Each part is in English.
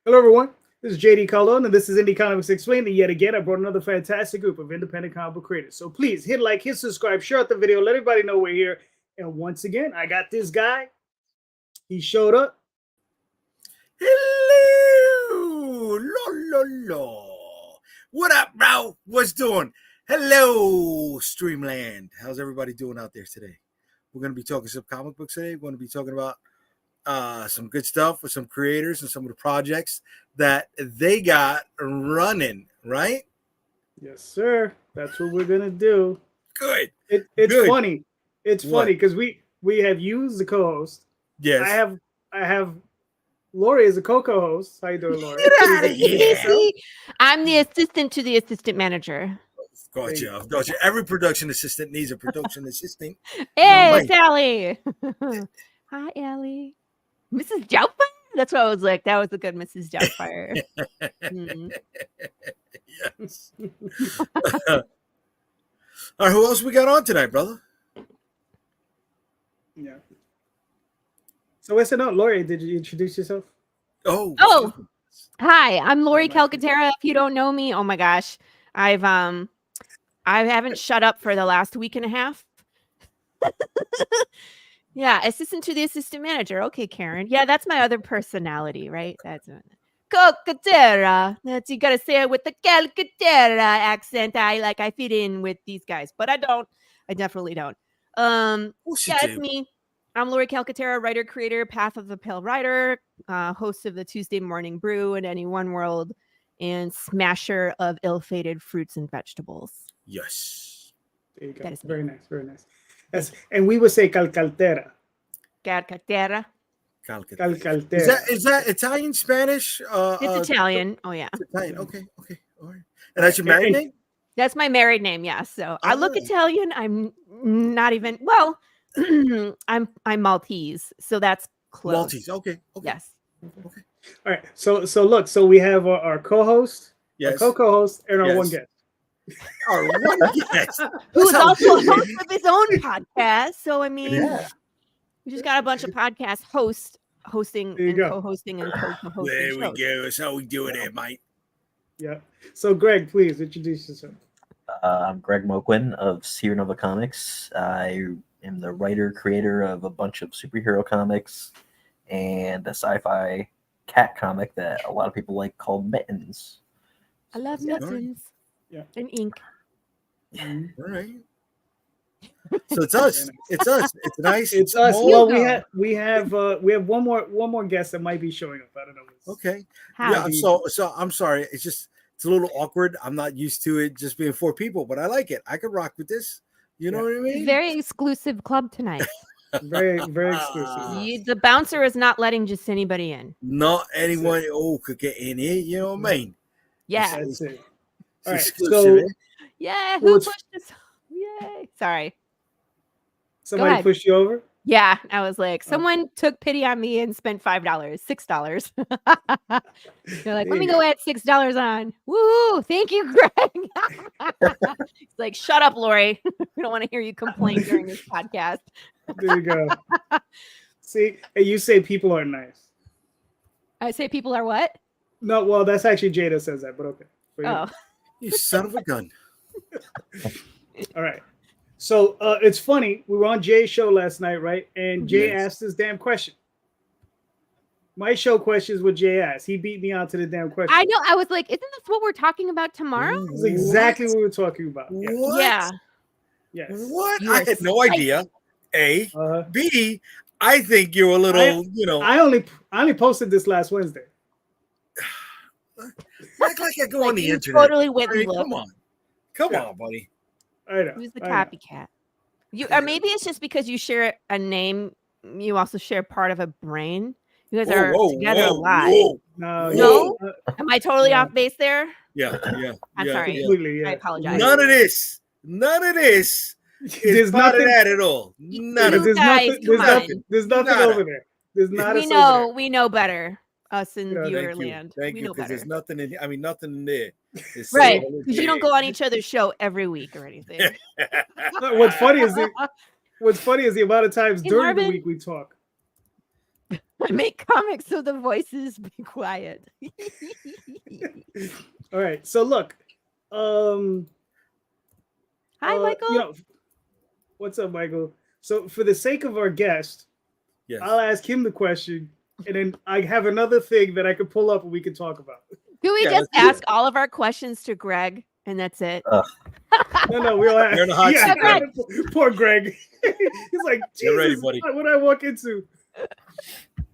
Hello, everyone. This is JD Colon, and this is Indy Comics Explained. And yet again, I brought another fantastic group of independent comic book creators. So please hit like, hit subscribe, share out the video, let everybody know we're here. And once again, I got this guy. He showed up. Hello, lo. What up, bro? What's doing? Hello, Streamland. How's everybody doing out there today? We're going to be talking some comic books today. We're going to be talking about some good stuff with some creators and some of the projects that they got running, right? Yes, sir. That's what we're gonna do. Good. It's Good. funny. It's funny because we have you as the co-host. Yes. I have Lori as a co-host. How you doing, Lori? Get out of here. I'm the assistant to the assistant manager. Gotcha. Every production assistant needs a production assistant. Hey, it's Allie. Hi, Allie. Mrs. Doubtfire? That's what I was like. That was a good Mrs. Doubtfire. Yes. All right, who else we got on tonight, brother? Yeah. So I said, no, Lori, did you introduce yourself? Oh, hi, I'm Lori Calcaterra. If you don't know me, oh my gosh, I haven't shut up for the last week and a half. Yeah, assistant to the assistant manager. Okay, Karen. Yeah, that's my other personality, right? That's Calcaterra. That's, you gotta say it with the Calcaterra accent. I fit in with these guys, but I don't. I definitely don't. Yeah, it's me. I'm Lori Calcaterra, writer, creator, Path of the Pale Rider, host of the Tuesday Morning Brew and Any One World, and smasher of ill-fated fruits and vegetables. Yes. There you go. That is very nice, very nice. Yes, and we would say Calcaterra. Calcaterra. Calcaterra. Is that Italian, Spanish? It's Italian. Oh yeah. It's Italian. Okay. All right. And that's your married name? That's my married name. Yeah. So I look Italian. I'm not even. Well, I'm Maltese, so that's close. Maltese. Okay. Yes. Okay. All right. So look. So we have our co-host, yes, our co-host, and our one guest. Our one guest, who's also a host of his own podcast. So I mean, we just got a bunch of podcast hosting and co-hosting and co-hosting. There we shows. go. That's how we do it, mate. Yeah. So Greg, please introduce yourself. I'm Greg Moquin of Sierra Nova Comics. I am the writer creator of a bunch of superhero comics and a sci-fi cat comic that a lot of people like called Mittens. I love mittens. Yeah. And ink. All right. So it's us. It's us. It's nice. It's us. Well, we have one more guest that might be showing up. I don't know. Okay. Yeah. So I'm sorry. It's a little awkward. I'm not used to it just being 4 people, but I like it. I could rock with this. You know what I mean? Very exclusive club tonight. Very exclusive. The bouncer is not letting just anybody in. Not anyone could get in here. You know what I mean? Yeah. That's it. All right. So yeah. Who pushed this? Yay. Sorry. Somebody pushed you over? Yeah, I was like, someone took pity on me and spent $5, $6. They're like, let me go add $6 on. Woo! Thank you, Greg. It's like, shut up, Lori. We don't want to hear you complain during this podcast. There you go. See, and you say people are nice. I say people are what? No, well, that's actually Jada says that, but okay. Oh, you son of a gun. All right. So it's funny. We were on Jay's show last night, right? And Jay asked this damn question. My show questions what Jay asked. He beat me out to the damn question. I know. I was like, isn't this what we're talking about tomorrow? This is exactly what we were talking about. Yes. What? Yeah. Yes. What? Yes. I had no idea. A. B. I think you're a little, I only posted this last Wednesday. Act like I go on the internet. Totally went and looked. Come on, buddy. I know. Who's the copycat? Or maybe it's just because you share a name, you also share part of a brain. You guys are together a lot. No? Am I totally off base there? Yeah. I'm sorry. Completely, yeah. I apologize. None of this is part of that at all. None of it. There's nothing over there. There's not. We know better. Us in viewer land. Thank you, because there's nothing in. I mean, nothing in there. Right, because you don't go on each other's show every week or anything. What's funny is the amount of times during the week we talk. I make comics so the voices be quiet. All right. So look, Hi, Michael. you know, what's up, Michael? So for the sake of our guest, Yes. I'll ask him the question, and then I have another thing that I could pull up and we can talk about. Do we Yeah, just let's do ask all of our questions to Greg and that's it? No, we all have. You're in the hot Yeah, seat, Greg. poor Greg. He's like, Get ready, Jesus, buddy. what I walk into?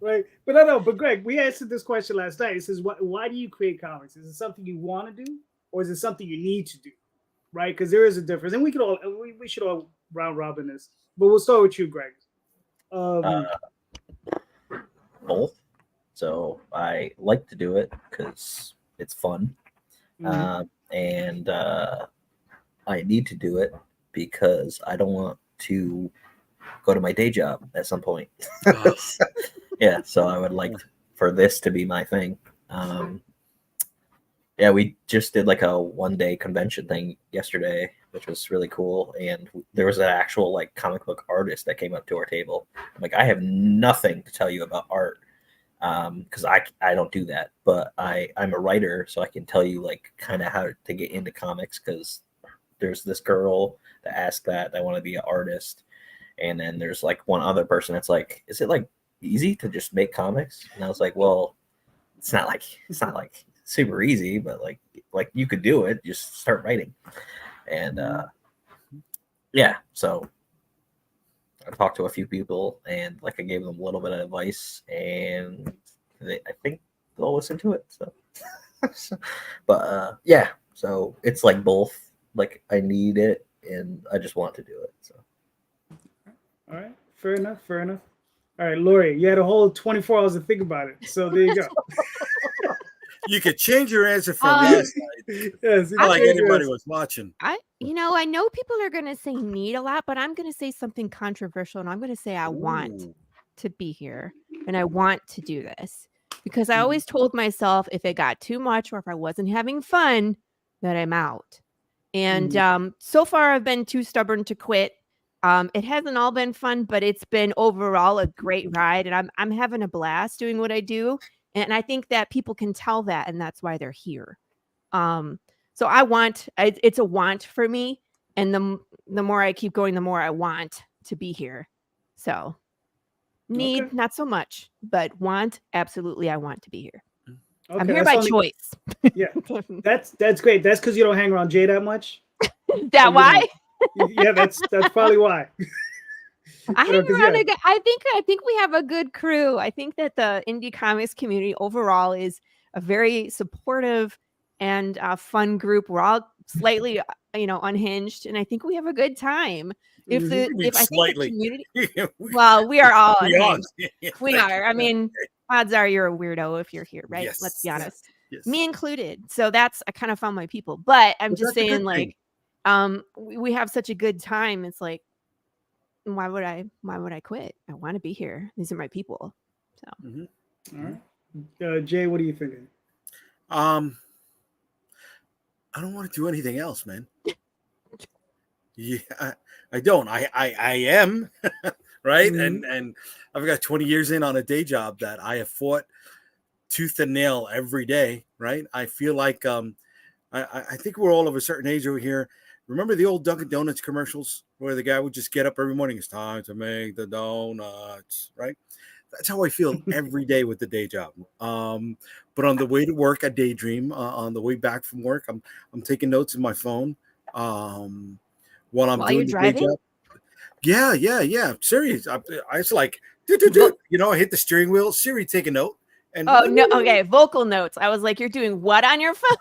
Right, but no. But Greg, we answered this question last night. It says, why do you create comics? Is it something you want to do, or is it something you need to do? Right, because there is a difference, and we should all round robin this. But we'll start with you, Greg. Both. So I like to do it because it's fun, and I need to do it because I don't want to go to my day job at some point. Yeah, so I would like for this to be my thing. Yeah, we just did like a 1-day convention thing yesterday, which was really cool. And there was an actual like comic book artist that came up to our table. I'm like, I have nothing to tell you about art because I don't do that, but I'm a writer, so I can tell you like kind of how to get into comics because there's this girl that asked that I want to be an artist, and then there's like one other person that's like, is it like easy to just make comics? And I was like, well, it's not like super easy, but like you could do it, just start writing. And yeah, so I talked to a few people and like I gave them a little bit of advice, and I think they'll listen to it. So but yeah, so it's like both, like I need it and I just want to do it. So All right, fair enough. All right, Lori, you had a whole 24 hours to think about it. So there you go. You could change your answer from last night. Yes, Not like anybody was watching. I know people are going to say need a lot, but I'm going to say something controversial, and I'm going to say I want Ooh. to be here and I want to do this because I always told myself if it got too much or if I wasn't having fun, that I'm out. And so far I've been too stubborn to quit. It hasn't all been fun, but it's been overall a great ride, and I'm having a blast doing what I do. And I think that people can tell that, and that's why they're here. So it's a want for me, and the more I keep going, the more I want to be here. So need Okay. not so much, but want absolutely. I want to be here. Okay, I'm here by choice. Yeah, that's great. That's because you don't hang around Jay that much. That why? Yeah, that's probably why. I hang around. I think we have a good crew. I think that the indie comics community overall is a very supportive and fun group. We're all slightly, unhinged, and I think we have a good time. If I think the community, well, we are all unhinged. We are. I mean, odds are you're a weirdo if you're here, right? Yes. Let's be honest, Yes. me included. So I kind of found my people. But I'm just saying, like, we have such a good time. It's like, why would I quit? I want to be here. These are my people. So All right. Jay, what are you thinking? I don't want to do anything else, man. Yeah, I don't. I am right, and I've got 20 years in on a day job that I have fought tooth and nail every day. Right. I feel like I think we're all of a certain age over here. Remember the old Dunkin' Donuts commercials where the guy would just get up every morning? It's time to make the donuts, right? That's how I feel every day with the day job. But on the way to work, I daydream. On the way back from work, I'm taking notes in my phone while I'm doing the day job. Yeah. Serious. I was like, I hit the steering wheel. Siri, take a note. And no, okay, vocal notes. I was like, you're doing what on your phone?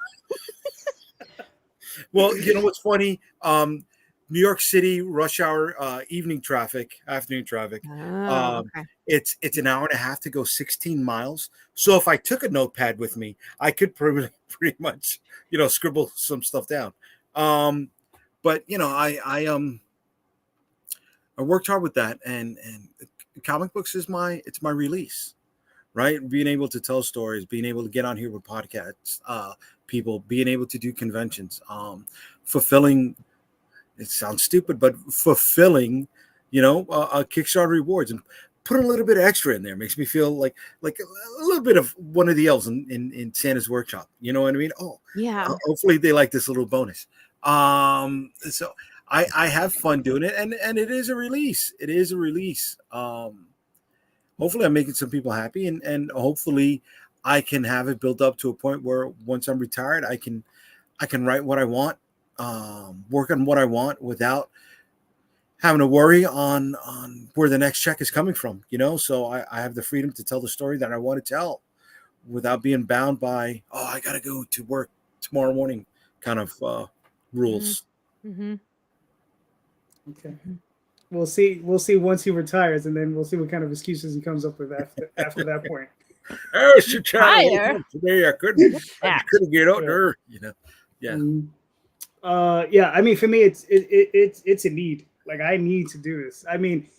Well, you know what's funny? New York City rush hour, afternoon traffic. Okay. It's an hour and a half to go 16 miles. So if I took a notepad with me, I could pretty much, scribble some stuff down. But I worked hard with that, and comic books is my release, right? Being able to tell stories, being able to get on here with podcasts, people, being able to do conventions, fulfilling. It sounds stupid, but fulfilling, Kickstarter rewards and put a little bit of extra in there. Makes me feel like a little bit of one of the elves in Santa's workshop. You know what I mean? Oh, Yeah. hopefully they like this little bonus. So I have fun doing it, and it is a release. It is a release. Hopefully I'm making some people happy, and hopefully I can have it built up to a point where once I'm retired, I can write what I want, work on what I want without having to worry on where the next check is coming from, so I have the freedom to tell the story that I want to tell without being bound by, I got to go to work tomorrow morning kind of rules. Mm-hmm. Okay. We'll see once he retires, and then we'll see what kind of excuses he comes up with after that point. Oh, it's your child Fire. today. I couldn't get out Yeah. there, Yeah. Yeah, I mean, for me, it's a need. Like, I need to do this. I mean,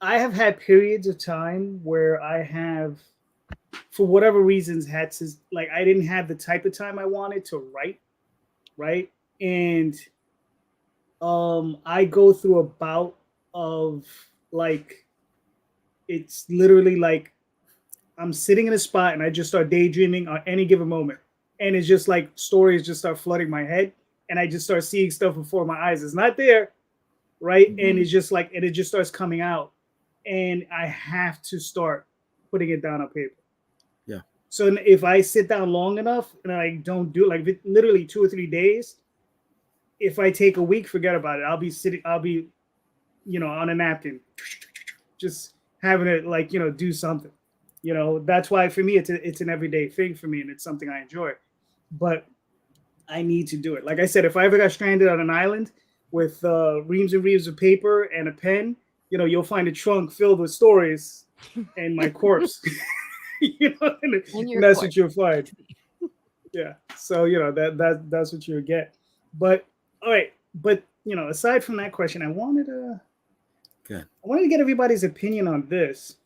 I have had periods of time where I have, for whatever reasons, had to, like, I didn't have the type of time I wanted to write, right? And I go through a bout of, like, it's literally like I'm sitting in a spot and I just start daydreaming on any given moment, and it's just like stories just start flooding my head, and I just start seeing stuff before my eyes. It's not there, right? Mm-hmm. And it's just like, and it just starts coming out, and I have to start putting it down on paper. Yeah. So if I sit down long enough and I don't do it, like literally 2 or 3 days, if I take a week, forget about it. I'll be on a napkin, just having it, like, do something. That's why for me it's an everyday thing for me, and it's something I enjoy. But I need to do it. Like I said, if I ever got stranded on an island with reams and reams of paper and a pen, you'll find a trunk filled with stories and my corpse. And that's what you'll find. Yeah. So that's what you'll get. But all right. But aside from that question, I wanted to get everybody's opinion on this.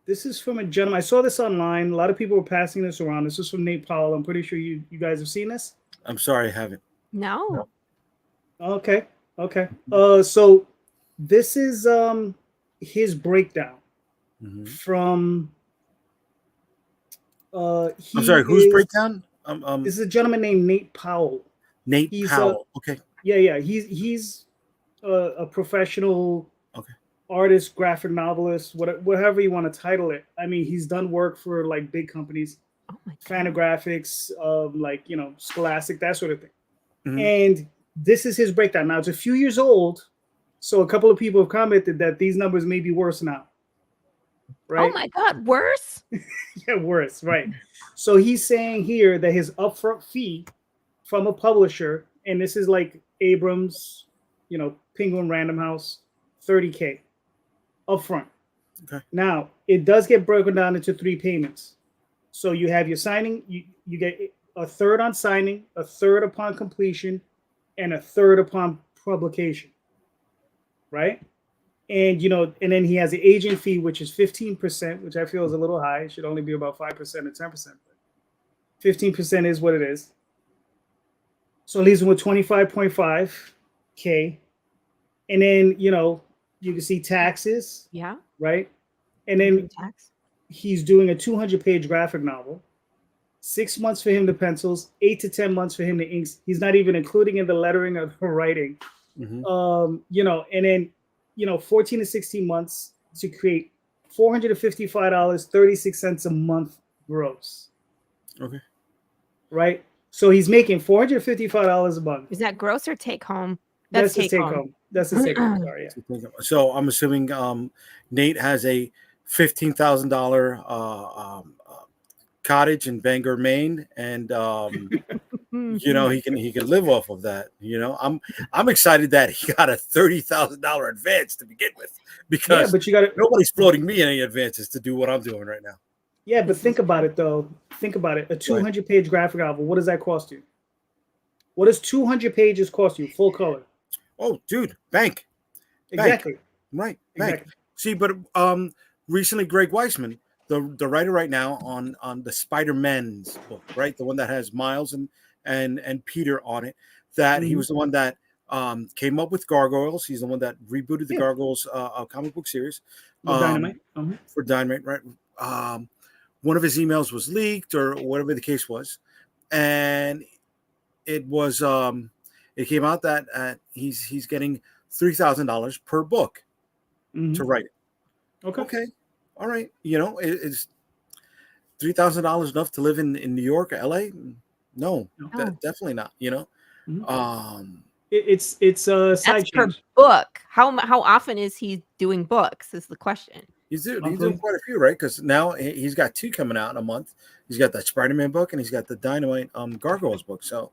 This is from a gentleman. I saw this online. A lot of people were passing this around. This is from Nate Powell. I'm pretty sure you guys have seen this. I'm sorry, I haven't. No. Okay. So this is his breakdown from. I'm sorry. Whose breakdown? This is a gentleman named Nate Powell. Nate Powell. Okay. Yeah. He's a professional. Okay. Artist, graphic novelist, whatever you want to title it. I mean, he's done work for like big companies, Fantagraphics, like Scholastic, that sort of thing. Mm-hmm. And this is his breakdown. Now it's a few years old, so a couple of people have commented that these numbers may be worse now. Right? Oh my God, worse? Yeah, worse. Right. So he's saying here that his upfront fee from a publisher, and this is like Abrams, Penguin Random House, $30K. Upfront. Okay. Now it does get broken down into 3 payments. So you have your signing, you get a third on signing, a third upon completion, and a third upon publication. Right? And and then he has the agent fee, which is 15%, which I feel is a little high. It should only be about 5% or 10%. 15% is what it is. So it leaves him with 25.5K. And then, you can see taxes. Yeah. Right. And then he's doing a 200-page graphic novel. 6 months for him to pencils, 8 to 10 months for him to inks. He's not even including in the lettering of her writing. Mm-hmm. And then, 14 to 16 months to create $455.36 a month gross. Okay. Right. So he's making $455 a month. Is that gross or take home? That's the take home. That's the take home. Sorry. Yeah. So I'm assuming Nate has a $15,000 cottage in Bangor, Maine, and he can live off of that. I'm excited that he got a $30,000 advance to begin with, because nobody's floating me any advances to do what I'm doing right now. Yeah, but think about it though. Think about it. A 200-page graphic novel. What does that cost you? What does 200 pages cost you? Full color. Oh, dude, bank. Exactly. Right. Bank. Exactly. See, but recently Greg Weisman, the writer right now on the Spider-Man's book, right? The one that has Miles and Peter on it, that he was the one that came up with Gargoyles. He's the one that rebooted the Yeah. Gargoyles comic book series With Dynamite. for Dynamite, right? One of his emails was leaked or whatever the case was, and it was it came out that he's getting $3,000 per book to write it. Okay. Okay, all right. Is $3,000 enough to live in New York or LA? No, definitely not. It's a side That's per change. book. How often is he doing books? Is the question. He's doing quite a few, right? Because now he's got 2 coming out in a month. He's got that Spider-Man book and he's got the Dynamite Gargoyles book. So,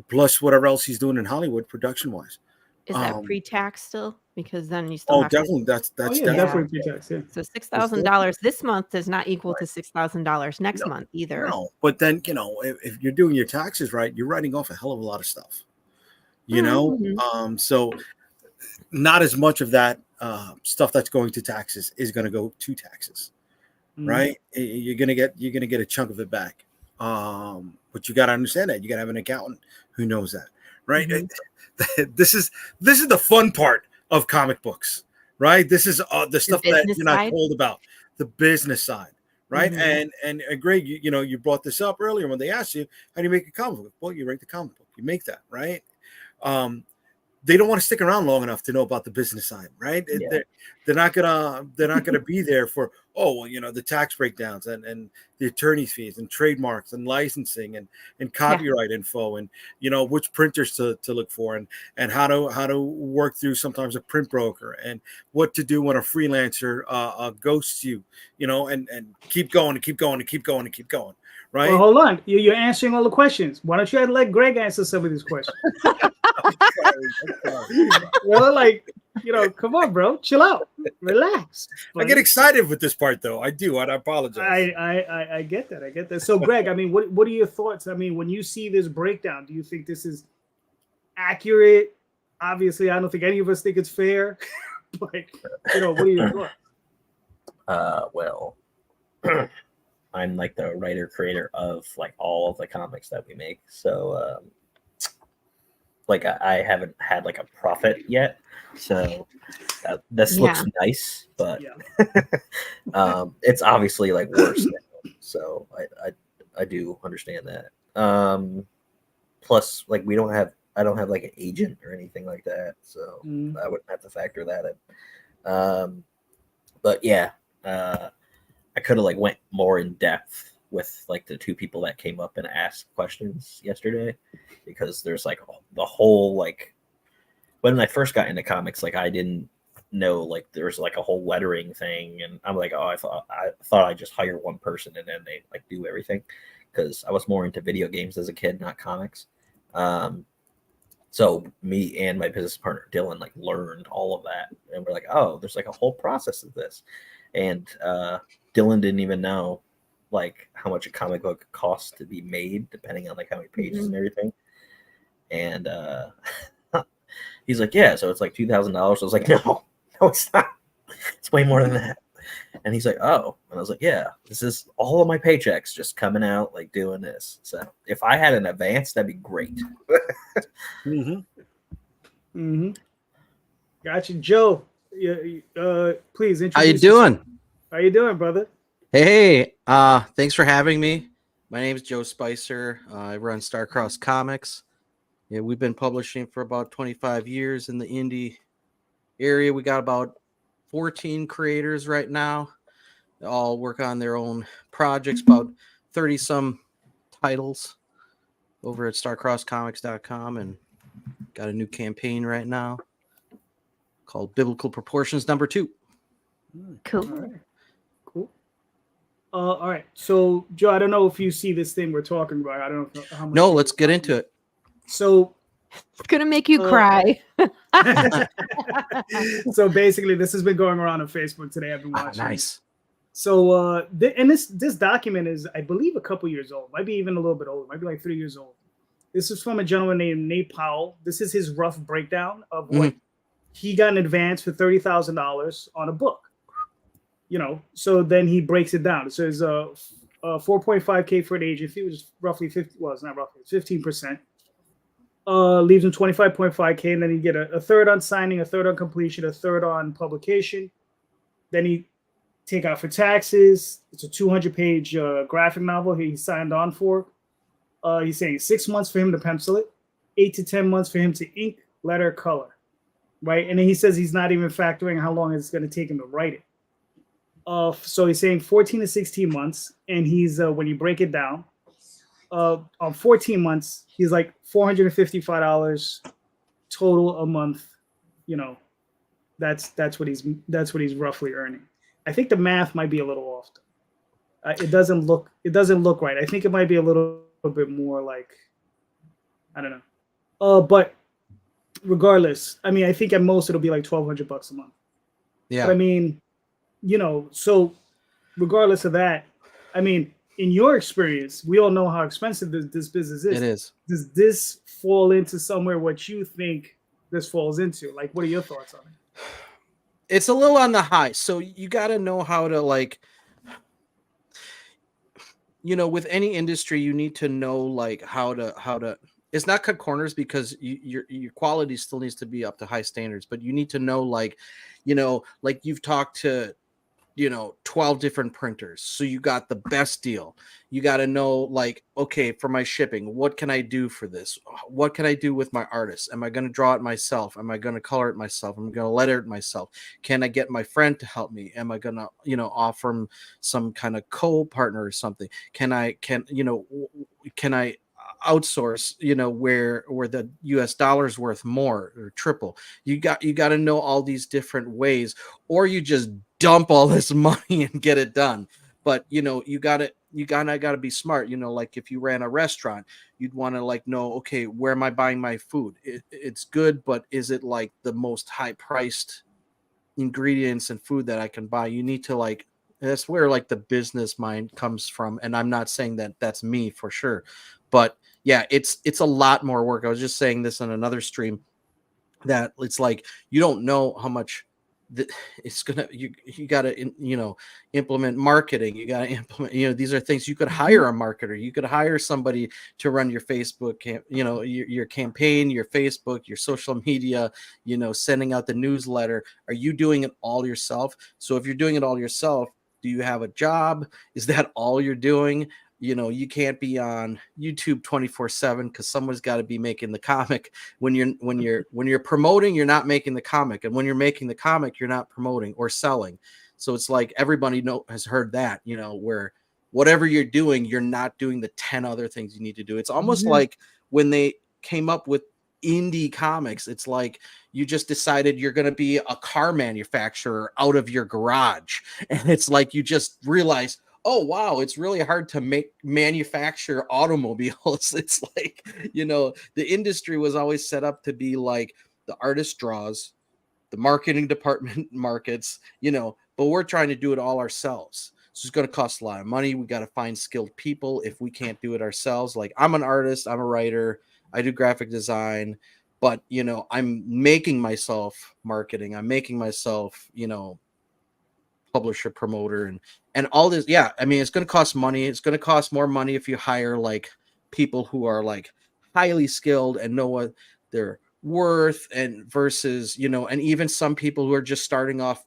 plus whatever else he's doing in Hollywood production-wise. Is that pre-tax still? Because then you still have definitely. That's definitely pre-tax. Yeah. So $6,000 this month does not equal to $6,000 next month either. No, but then if you're doing your taxes right, you're writing off a hell of a lot of stuff. So not as much of that stuff that's going to taxes is going to go to taxes, right? You're gonna get a chunk of it back. But you got to understand that you got to have an accountant who knows that, right? This is the fun part of comic books, right? This is the stuff that you're not told about, the business side, right? And Greg, you brought this up earlier when they asked you, how do you make a comic book? Well, you write the comic book, you make that, right? They don't want to stick around long enough to know about the business side, right? Yeah. They're not gonna be there for the tax breakdowns and the attorney's fees and trademarks and licensing and copyright info and which printers to look for and how to work through sometimes a print broker and what to do when a freelancer ghosts you, and keep going and keep going and keep going and keep going. Right. Well, hold on. You're answering all the questions. Why don't you let Greg answer some of these questions? I'm sorry. Well, come on, bro. Chill out. Relax. I get excited with this part, though. I do. I apologize. I get that. I get that. So, Greg, what are your thoughts? When you see this breakdown, do you think this is accurate? Obviously, I don't think any of us think it's fair. But, what are your thoughts? Well, I'm like the writer creator of like all of the comics that we make. So I haven't had like a profit yet. So this looks nice, but it's obviously like worse now. So I do understand that. Plus like I don't have like an agent or anything like that. So I wouldn't have to factor that in. But yeah, I could have like went more in depth with like the 2 people that came up and asked questions yesterday, because there's like the whole like when I first got into comics, like I didn't know like there's like a whole lettering thing, and I'm like, I thought I'd just hire one person and then they like do everything, because I was more into video games as a kid, not comics. So me and my business partner Dylan like learned all of that, and we're like, oh, there's like a whole process of this. And Dylan didn't even know like how much a comic book costs to be made, depending on like how many pages and everything. And he's like, yeah, so it's like $2,000. I was like, no, it's not. It's way more than that. And he's like, oh. And I was like, yeah, this is all of my paychecks just coming out like doing this. So if I had an advance, that'd be great. Gotcha. Joe, please introduce How you doing? How you doing, brother? Hey, thanks for having me. My name is Joe Spicer. I run Starcross Comics. Yeah, we've been publishing for about 25 years in the Indy area. We got about 14 creators right now. They all work on their own projects, about 30 some titles over at starcrosscomics.com, and got a new campaign right now called Biblical Proportions #2. Cool. Cool. All right. So, Joe, I don't know if you see this thing we're talking about. I don't know how much. No, let's get into it. So it's gonna make you cry. So basically, this has been going around on Facebook today. I've been watching. Nice. So, and this document is, I believe, a couple years old. Might be even a little bit older. Might be like 3 years old. This is from a gentleman named Nate Powell. This is his rough breakdown of what he got in advance for $30,000 on a book. So then he breaks it down. It says 4.5K for an agent fee, which is roughly 50. Well, it's not roughly. It's 15%. leaves him 25.5K, and then you get a third on signing, a third on completion, a third on publication. Then he take out for taxes. It's a 200-page graphic novel he signed on for. He's saying 6 months for him to pencil it, 8 to 10 months for him to ink, letter, color, right? And then he says he's not even factoring how long it's going to take him to write it. So he's saying 14 to 16 months, and he's when you break it down, on 14 months, he's like $455 total a month. You know, that's what he's roughly earning. I think the math might be a little off. It doesn't look right. I think it might be a little bit more like, I don't know. But regardless, I mean, I think at most it'll be like $1,200 a month. Yeah. But I mean, you know, so regardless of that, I mean, in your experience, we all know how expensive this business is. It is. Does this fall into somewhere what you think this falls into? Like, what are your thoughts on it? It's a little on the high. So you got to know how to, like, you know, with any industry, you need to know like how to, it's not cut corners, because your quality still needs to be up to high standards, but you need to know, like, you know, like you've talked to, you know, 12 different printers, so you got the best deal. You got to know, like, okay, for my shipping, what can I do for this? What can I do with my artist? Am I going to draw it myself? Am I going to color it myself? Am I going to letter it myself? Can I get my friend to help me? Am I going to, you know, offer him some kind of co-partner or something? Can I outsource, you know, where the US dollar is worth more or triple? You got to know all these different ways, or you just dump all this money and get it done. But you know, you gotta be smart. You know, like if you ran a restaurant, you'd want to like know, okay, where am I buying my food? It's good, but is it like the most high priced ingredients and food that I can buy? You need to, like, that's where like the business mind comes from. And I'm not saying that that's me for sure, but yeah, it's a lot more work. I was just saying this on another stream, that it's like, you don't know how much it's gonna, you gotta, you know, implement marketing. You gotta implement, you know, these are things. You could hire a marketer, you could hire somebody to run your Facebook you know, your campaign, your Facebook, your social media, you know, sending out the newsletter. Are you doing it all yourself? So if you're doing it all yourself, do you have a job? Is that all you're doing? You know, you can't be on YouTube 24/7, because someone's got to be making the comic. When you're promoting, you're not making the comic, and when you're making the comic, you're not promoting or selling. So it's like everybody has heard that, you know, where whatever you're doing, you're not doing the 10 other things you need to do. It's almost like when they came up with indie comics, it's like you just decided you're going to be a car manufacturer out of your garage, and it's like you just realize, oh wow, it's really hard to manufacture automobiles. It's like, you know, the industry was always set up to be like the artist draws, the marketing department markets, you know, but we're trying to do it all ourselves. So it's going to cost a lot of money. We got to find skilled people if we can't do it ourselves. Like, I'm an artist, I'm a writer, I do graphic design, but you know, I'm making myself marketing, I'm making myself, you know, publisher, promoter, and all this. Yeah, I mean, it's going to cost money. It's going to cost more money if you hire like people who are like highly skilled and know what they're worth, and versus, you know, and even some people who are just starting off,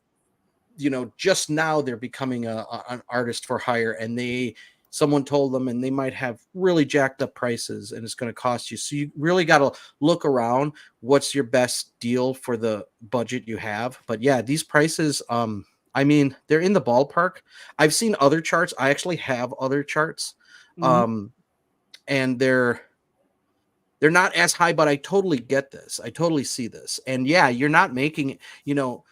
you know, just now they're becoming an artist for hire, and someone told them, and they might have really jacked up prices, and it's going to cost you. So you really got to look around, what's your best deal for the budget you have. But yeah, these prices, I mean, they're in the ballpark. I've seen other charts. I actually have other charts. And they're not as high, but I totally get this. I totally see this. And yeah, you're not making, you know,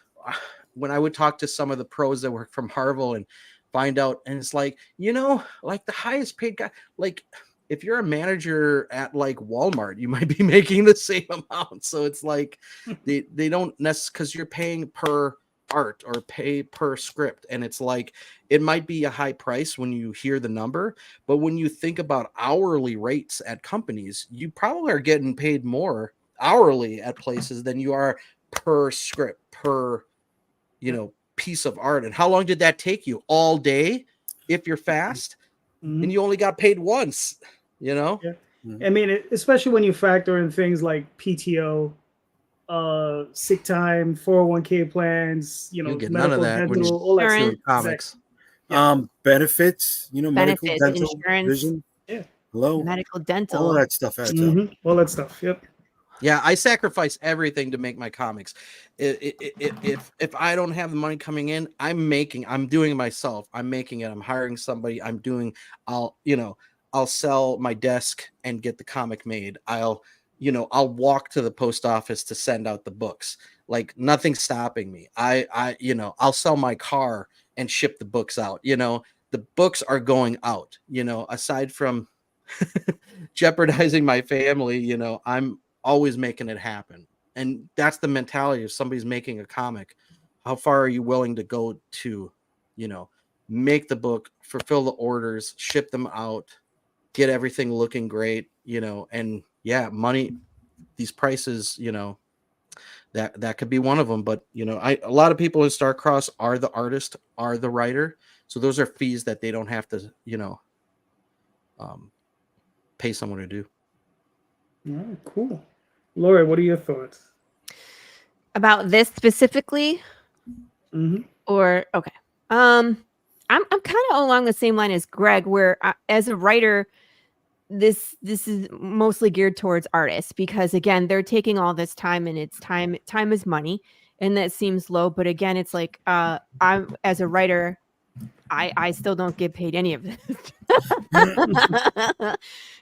when I would talk to some of the pros that work from Marvel and find out, and it's like, you know, like the highest paid guy, like if you're a manager at like Walmart, you might be making the same amount. So it's like they don't necessarily, because you're paying per art or pay per script, and it's like it might be a high price when you hear the number, but when you think about hourly rates at companies, you probably are getting paid more hourly at places than you are per script, per, you know, piece of art. And how long did that take you? All day if you're fast, and you only got paid once, you know. I mean, especially when you factor in things like PTO, sick time, 401k plans, You get none of medical, that when you're dental, all that stuff. Insurance. doing comics. Benefits, medical, Benefits, dental, insurance, vision. Yeah. Hello, medical, all dental. of that stuff adds up. All that stuff. Yep. Yeah, I sacrifice everything to make my comics. If I don't have the money coming in, I'm doing it myself. I'm making it. I'm hiring somebody. I'll sell my desk and get the comic made. I'll walk to the post office to send out the books. Like nothing's stopping me. I'll sell my car and ship the books out. The books are going out, aside from jeopardizing my family, I'm always making it happen. And that's the mentality of somebody's making a comic. How far are you willing to go to, make the book, fulfill the orders, ship them out, get everything looking great, and yeah, money, these prices, that could be one of them. But, a lot of people in Starcross are the artist, are the writer. So those are fees that they don't have to, pay someone to do. All right, cool. Laura, what are your thoughts? About this specifically? Or okay. I'm kind of along the same line as Greg, where as a writer, this is mostly geared towards artists because again, they're taking all this time and it's time is money, and that seems low. But again, it's like I'm as a writer, I still don't get paid any of this.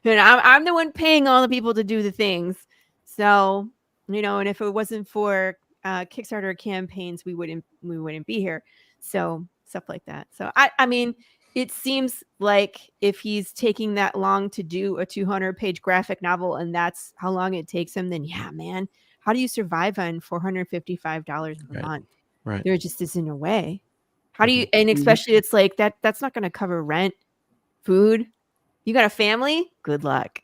And I'm the one paying all the people to do the things. So, and if it wasn't for Kickstarter campaigns, we wouldn't be here. So stuff like that. So I mean, it seems like if he's taking that long to do a 200-page graphic novel and that's how long it takes him, then yeah, man, how do you survive on $455 per month? Right. There just isn't a way. How do you, and especially it's like that's not going to cover rent, food. You got a family? Good luck.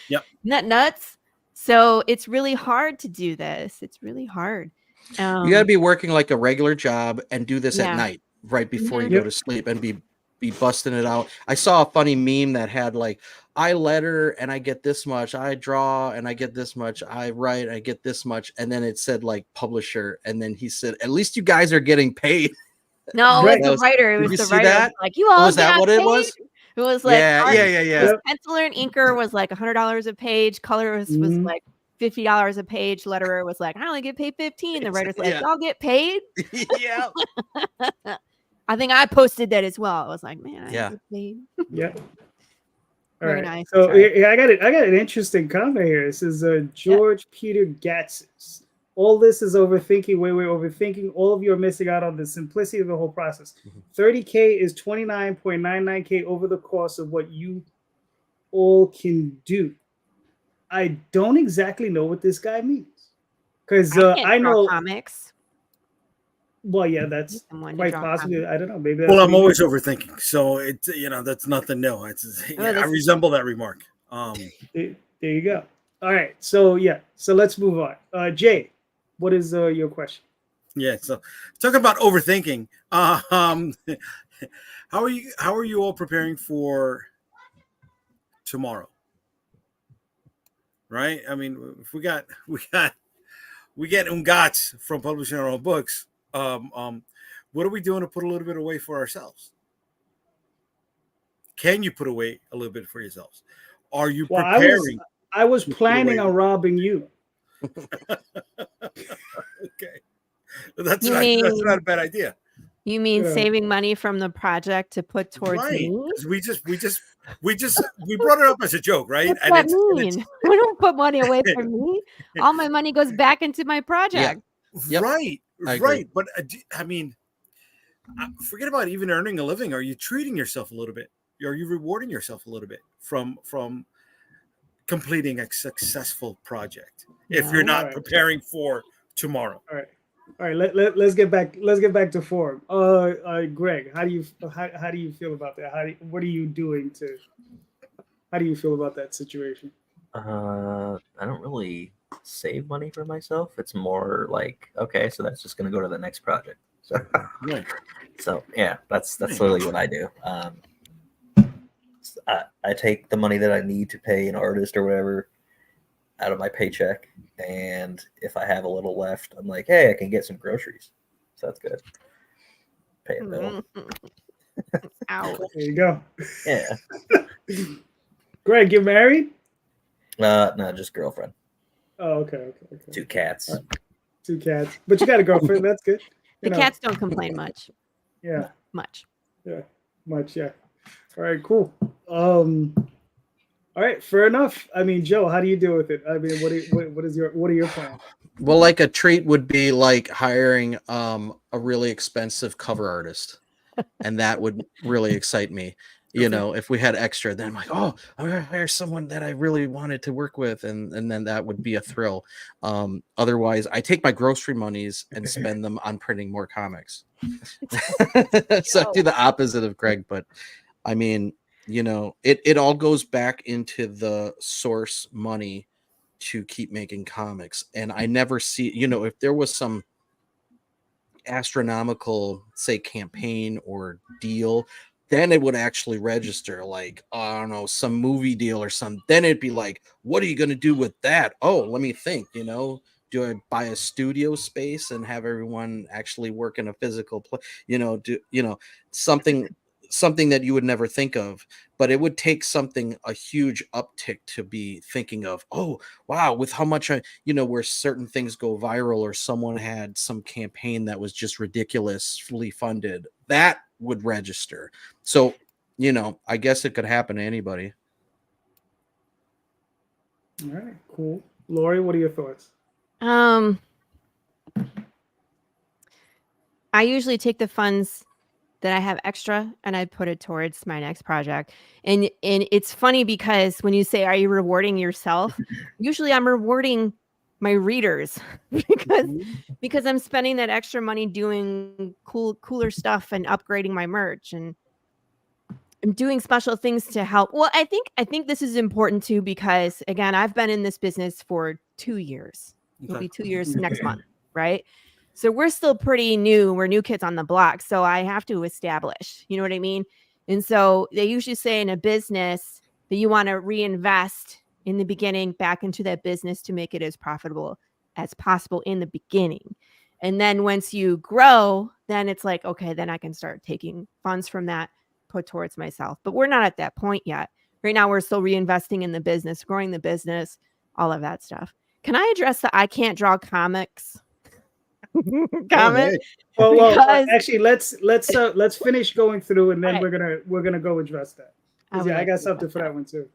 Yep. Not nuts. So it's really hard to do this. It's really hard. You got to be working like a regular job and do this at Yeah. night right before you Yep. go to sleep and be busting it out. I saw a funny meme that had like, I letter and I get this much, I draw and I get this much, I write, I get this much, and then it said like publisher, and then he said, at least you guys are getting paid. No, Right. it was the writer. It Did was you the see writer. that? Like, you all Was that got what it paid? was? It was like Yeah. penciler and inker was like $100 a page. Colorist was like $50 a page. Letterer was like, I only get paid $15. The writer's like, y'all get paid? Yeah. I think I posted that as well. I was like, man, I Yeah. get paid. Yeah. All Very right. nice. So Sorry. yeah, I got an interesting comment here. This is George Peter Gatsis. All this is overthinking, way overthinking. All of you are missing out on the simplicity of the whole process. 30K is 29.99K over the course of what you all can do. I don't exactly know what this guy means. Because can't I draw know comics. Well, yeah, that's Someone to quite draw possibly. comics. I don't know. Maybe that's Well, I'm what he always means. overthinking, so it's that's nothing new. I this- resemble that remark. There you go. All right. So yeah. So let's move on. Jay, what is your question? Yeah. So talking about overthinking, how are you all preparing for tomorrow? Right. I mean, if we get ungats from publishing our own books. What are we doing to put a little bit away for ourselves? Can you put away a little bit for yourselves? Are you preparing? I was planning on robbing you. Okay, that's not a bad idea. You mean Yeah. saving money from the project to put towards Right. me? 'Cause we brought it up as a joke, right? What's that mean? We don't put money away from me. All my money goes back into my project. Yep. Right. I agree. Right. But I mean, forget about even earning a living. Are you treating yourself a little bit? Are you rewarding yourself a little bit from completing a successful project if you're No. not Alright. preparing for tomorrow? All right. Let's get back. Let's get back to form. Greg, how do you feel about that? What are you doing to? How do you feel about that situation? I don't really save money for myself. It's more like, okay, so that's just going to go to the next project. So, Right. so yeah, that's literally what I do. is I take the money that I need to pay an artist or whatever out of my paycheck, and if I have a little left, I'm like, hey, I can get some groceries. So that's good. Pay a bill. Ouch. There you go. Yeah. Greg, you're married? No, just girlfriend. Oh, okay. 2 cats. 2 cats, but you got a girlfriend. That's good. The cats don't complain much. Yeah. Much. Yeah. Much. Yeah. All right. Cool. All right. Fair enough. I mean, Joe, how do you deal with it? I mean, what are your plans? Well, like a treat would be like hiring a really expensive cover artist, and that would really excite me. You know, if we had extra, then I'm like, oh, I'm gonna hire someone that I really wanted to work with, and then that would be a thrill. Otherwise, I take my grocery monies and spend them on printing more comics. So I do the opposite of Greg, but I mean, you know, it all goes back into the source money to keep making comics. And I never see, you know, if there was some astronomical, say, campaign or deal, then it would actually register, like, I don't know, some movie deal or something. Then it'd be like, what are you going to do with that? Oh, let me think, you know, do I buy a studio space and have everyone actually work in a physical place? You know, do, you know, something that you would never think of, but it would take something, a huge uptick to be thinking of, oh, wow, with how much you know, where certain things go viral or someone had some campaign that was just ridiculously funded, that would register. So, you know, I guess it could happen to anybody. All right. Cool. Lori, what are your thoughts? I usually take the funds that I have extra and I put it towards my next project. And it's funny because when you say, are you rewarding yourself? Usually I'm rewarding my readers because I'm spending that extra money doing cooler stuff and upgrading my merch, and I'm doing special things to help. Well, I think this is important too, because again, I've been in this business for 2 years. It'll be 2 years next month, right? So we're still pretty new. We're new kids on the block. So I have to establish, you know what I mean? And so they usually say in a business that you want to reinvest in the beginning back into that business to make it as profitable as possible in the beginning. And then once you grow, then it's like, okay, then I can start taking funds from that, put towards myself. But we're not at that point yet. Right now, we're still reinvesting in the business, growing the business, all of that stuff. Can I address the I can't draw comics comment? Well, Because- actually, let's finish going through, and then Right. we're gonna go address that. 'Cause, would yeah, I like got to something address for that. that one too.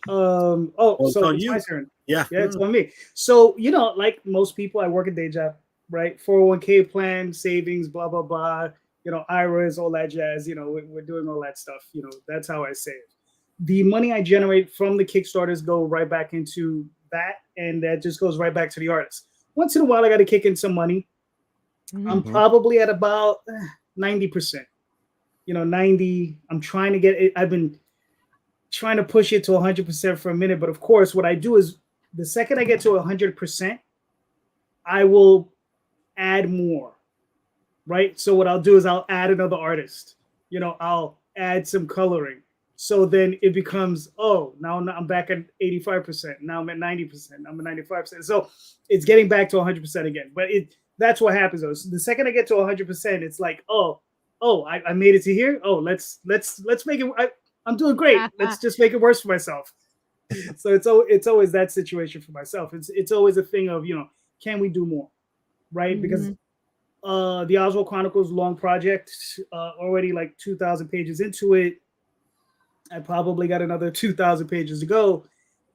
it's So on it's you. my turn. Yeah. Yeah, it's on me. So, you know, like most people, I work a day job, right? 401k plan, savings, blah, blah, blah, you know, IRAs, all that jazz. You know, we're doing all that stuff. You know, that's how I save. The money I generate from the Kickstarters go right back into that, and that just goes right back to the artist. Once in a while, I got to kick in some money. I'm probably at about 90%. You know, 90. I'm trying to get it. I've been trying to push it to 100% for a minute, but of course, what I do is the second I get to 100%, I will add more, right? So what I'll do is I'll add another artist. You know, I'll add some coloring. So then it becomes, oh, now I'm back at 85%. Now I'm at 90%. I'm at 95%. So it's getting back to 100% again. But that's what happens though. So the second I get to 100%, it's like, I made it to here. Oh, let's make it. I'm doing great. Let's just make it worse for myself. So it's always that situation for myself. It's always a thing of, you know, can we do more, right? Because the Oswald Chronicles long project, already like 2,000 pages into it. I probably got another 2,000 pages to go,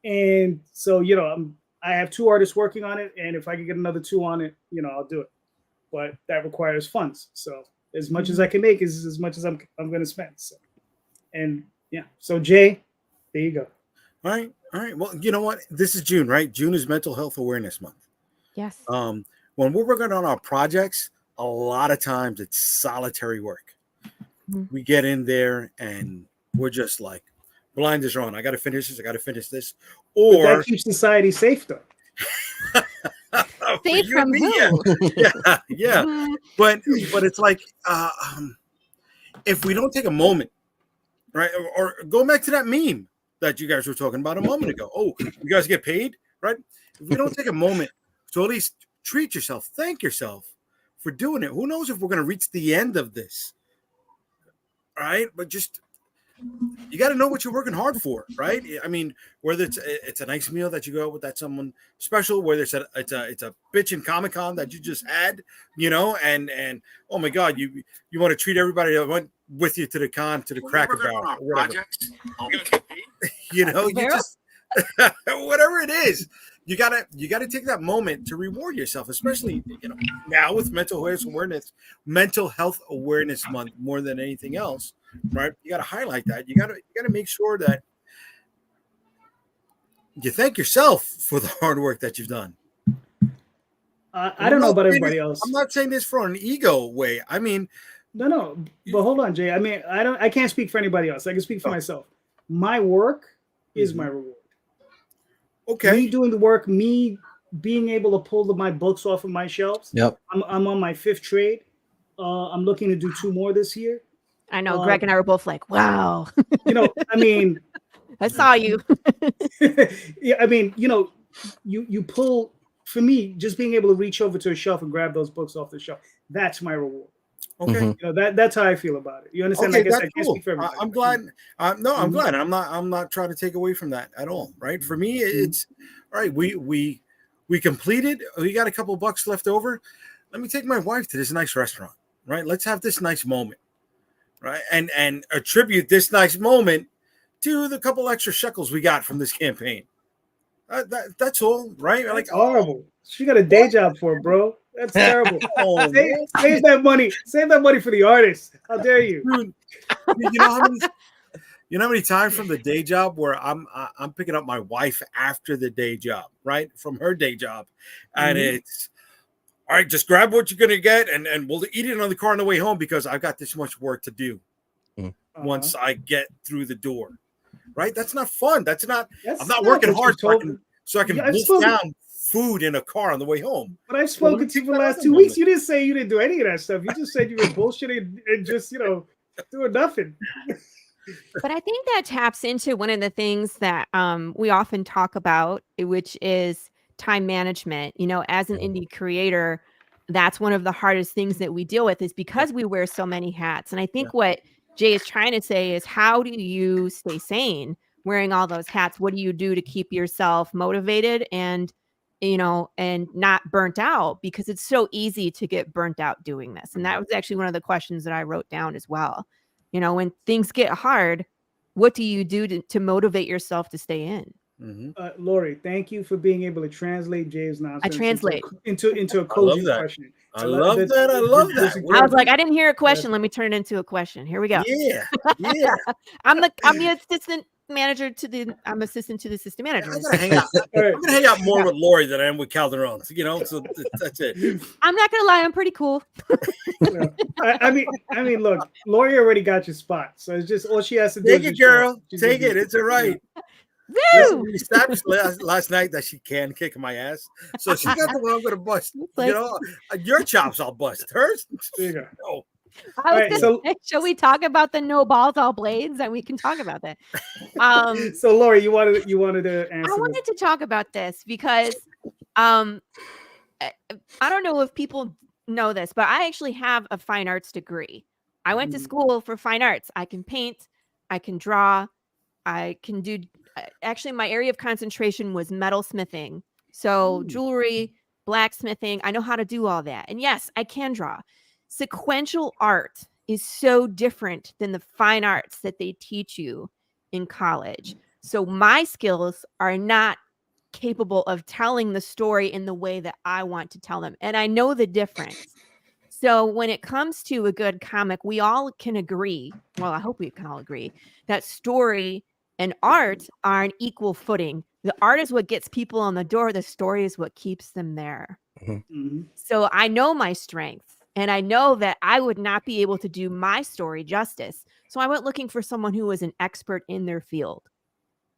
and so, you know, I have 2 artists working on it, and if I can get another 2 on it, you know, I'll do it. But that requires funds. So as much as I can make is as much as I'm going to spend. So, and yeah, so Jay, there you go. All right. Well, you know what? This is June, right? June is Mental Health Awareness Month. Yes. When we're working on our projects, a lot of times it's solitary work. We get in there and we're just like, blinders are on. I got to finish this. I got to finish this. Or but that keeps society safe, though. Safe from who? Yeah. But it's like, if we don't take a moment right? Or going back to that meme that you guys were talking about a moment ago. Oh, you guys get paid, right? If we don't take a moment to at least treat yourself, thank yourself for doing it. Who knows if we're going to reach the end of this, right? But just you got to know what you're working hard for, right? I mean, whether it's a nice meal that you go out with that someone special, whether it's a bitchin' Comic-Con that you just had, and oh my God, you want to treat everybody that went with you to the con, to the Cracker Barrel, or whatever. You just whatever it is, you gotta take that moment to reward yourself, especially now with mental health awareness month more than anything else, right? You gotta highlight that. You gotta make sure that you thank yourself for the hard work that you've done. I don't know about everybody else. I'm not saying this for an ego way. I mean, no, but hold on, Jay. I mean, I can't speak for anybody else. I can speak for myself. My work is my reward. Okay. Me doing the work, me being able to pull my books off of my shelves. Yep. I'm on my 5th trade. I'm looking to do 2 more this year. I know Greg and I were both like, wow. I mean, I saw you. yeah, I mean, you pull, for me, just being able to reach over to a shelf and grab those books off the shelf, that's my reward. Okay. That's how I feel about it. You understand? Okay, I can't cool. speak for everybody. I'm glad. No, I'm glad. I'm not trying to take away from that at all. Right. For me, it's all right. We completed. We got a couple bucks left over. Let me take my wife to this nice restaurant. Right. Let's have this nice moment. Right. And attribute this nice moment to the couple extra shekels we got from this campaign. That's all. Right. That's horrible. She got a day job for it, bro. That's terrible. Save that money. Save that money for the artist. How dare you? Dude, you know how many times from the day job where I'm picking up my wife after the day job, right? From her day job. And it's all right, just grab what you're gonna get and we'll eat it on the car on the way home because I've got this much work to do once I get through the door. Right? That's not fun. I'm not working hard so I can wolf down food in a car on the way home. But I've spoken to you for the last 2 weeks. You didn't say you didn't do any of that stuff. You just said you were bullshitting and just, doing nothing. But I think that taps into one of the things that we often talk about, which is time management. As an indie creator, that's one of the hardest things that we deal with is because we wear so many hats. And I think what Jay is trying to say is, how do you stay sane wearing all those hats? What do you do to keep yourself motivated and not burnt out? Because it's so easy to get burnt out doing this. And that was actually one of the questions that I wrote down as well. When things get hard, what do you do to motivate yourself to stay in? Lori, thank you for being able to translate Jay's nonsense. I translate into a cogent question. I love that. I was like, I didn't hear a question. Let me turn it into a question. Here we go. Yeah. I'm the assistant manager I'm assistant to the assistant manager. I'm gonna hang out more with Lori than I am with Calderon. So that's it. I'm not gonna lie, I'm pretty cool. I mean, look, Lori already got your spot, so it's just all she has to do. Take it, girl. Take it. It's all right. Woo! We established last night that she can kick my ass, so she got the one I'm gonna bust. Your chops I'll bust. Hers. There you go. No. Shall we talk about the no balls, all blades? And we can talk about that. So Lori, you wanted to answer. I wanted to talk about this because I don't know if people know this, but I actually have a fine arts degree. I went to school for fine arts. I can paint, I can draw, I can do. Actually, my area of concentration was metalsmithing. So jewelry, blacksmithing. I know how to do all that. And yes, I can draw. Sequential art is so different than the fine arts that they teach you in college. So my skills are not capable of telling the story in the way that I want to tell them. And I know the difference. So when it comes to a good comic, we all can agree, well, I hope we can all agree, that story and art are an equal footing. The art is what gets people on the door. The story is what keeps them there. So I know my strengths. And I know that I would not be able to do my story justice. So I went looking for someone who was an expert in their field.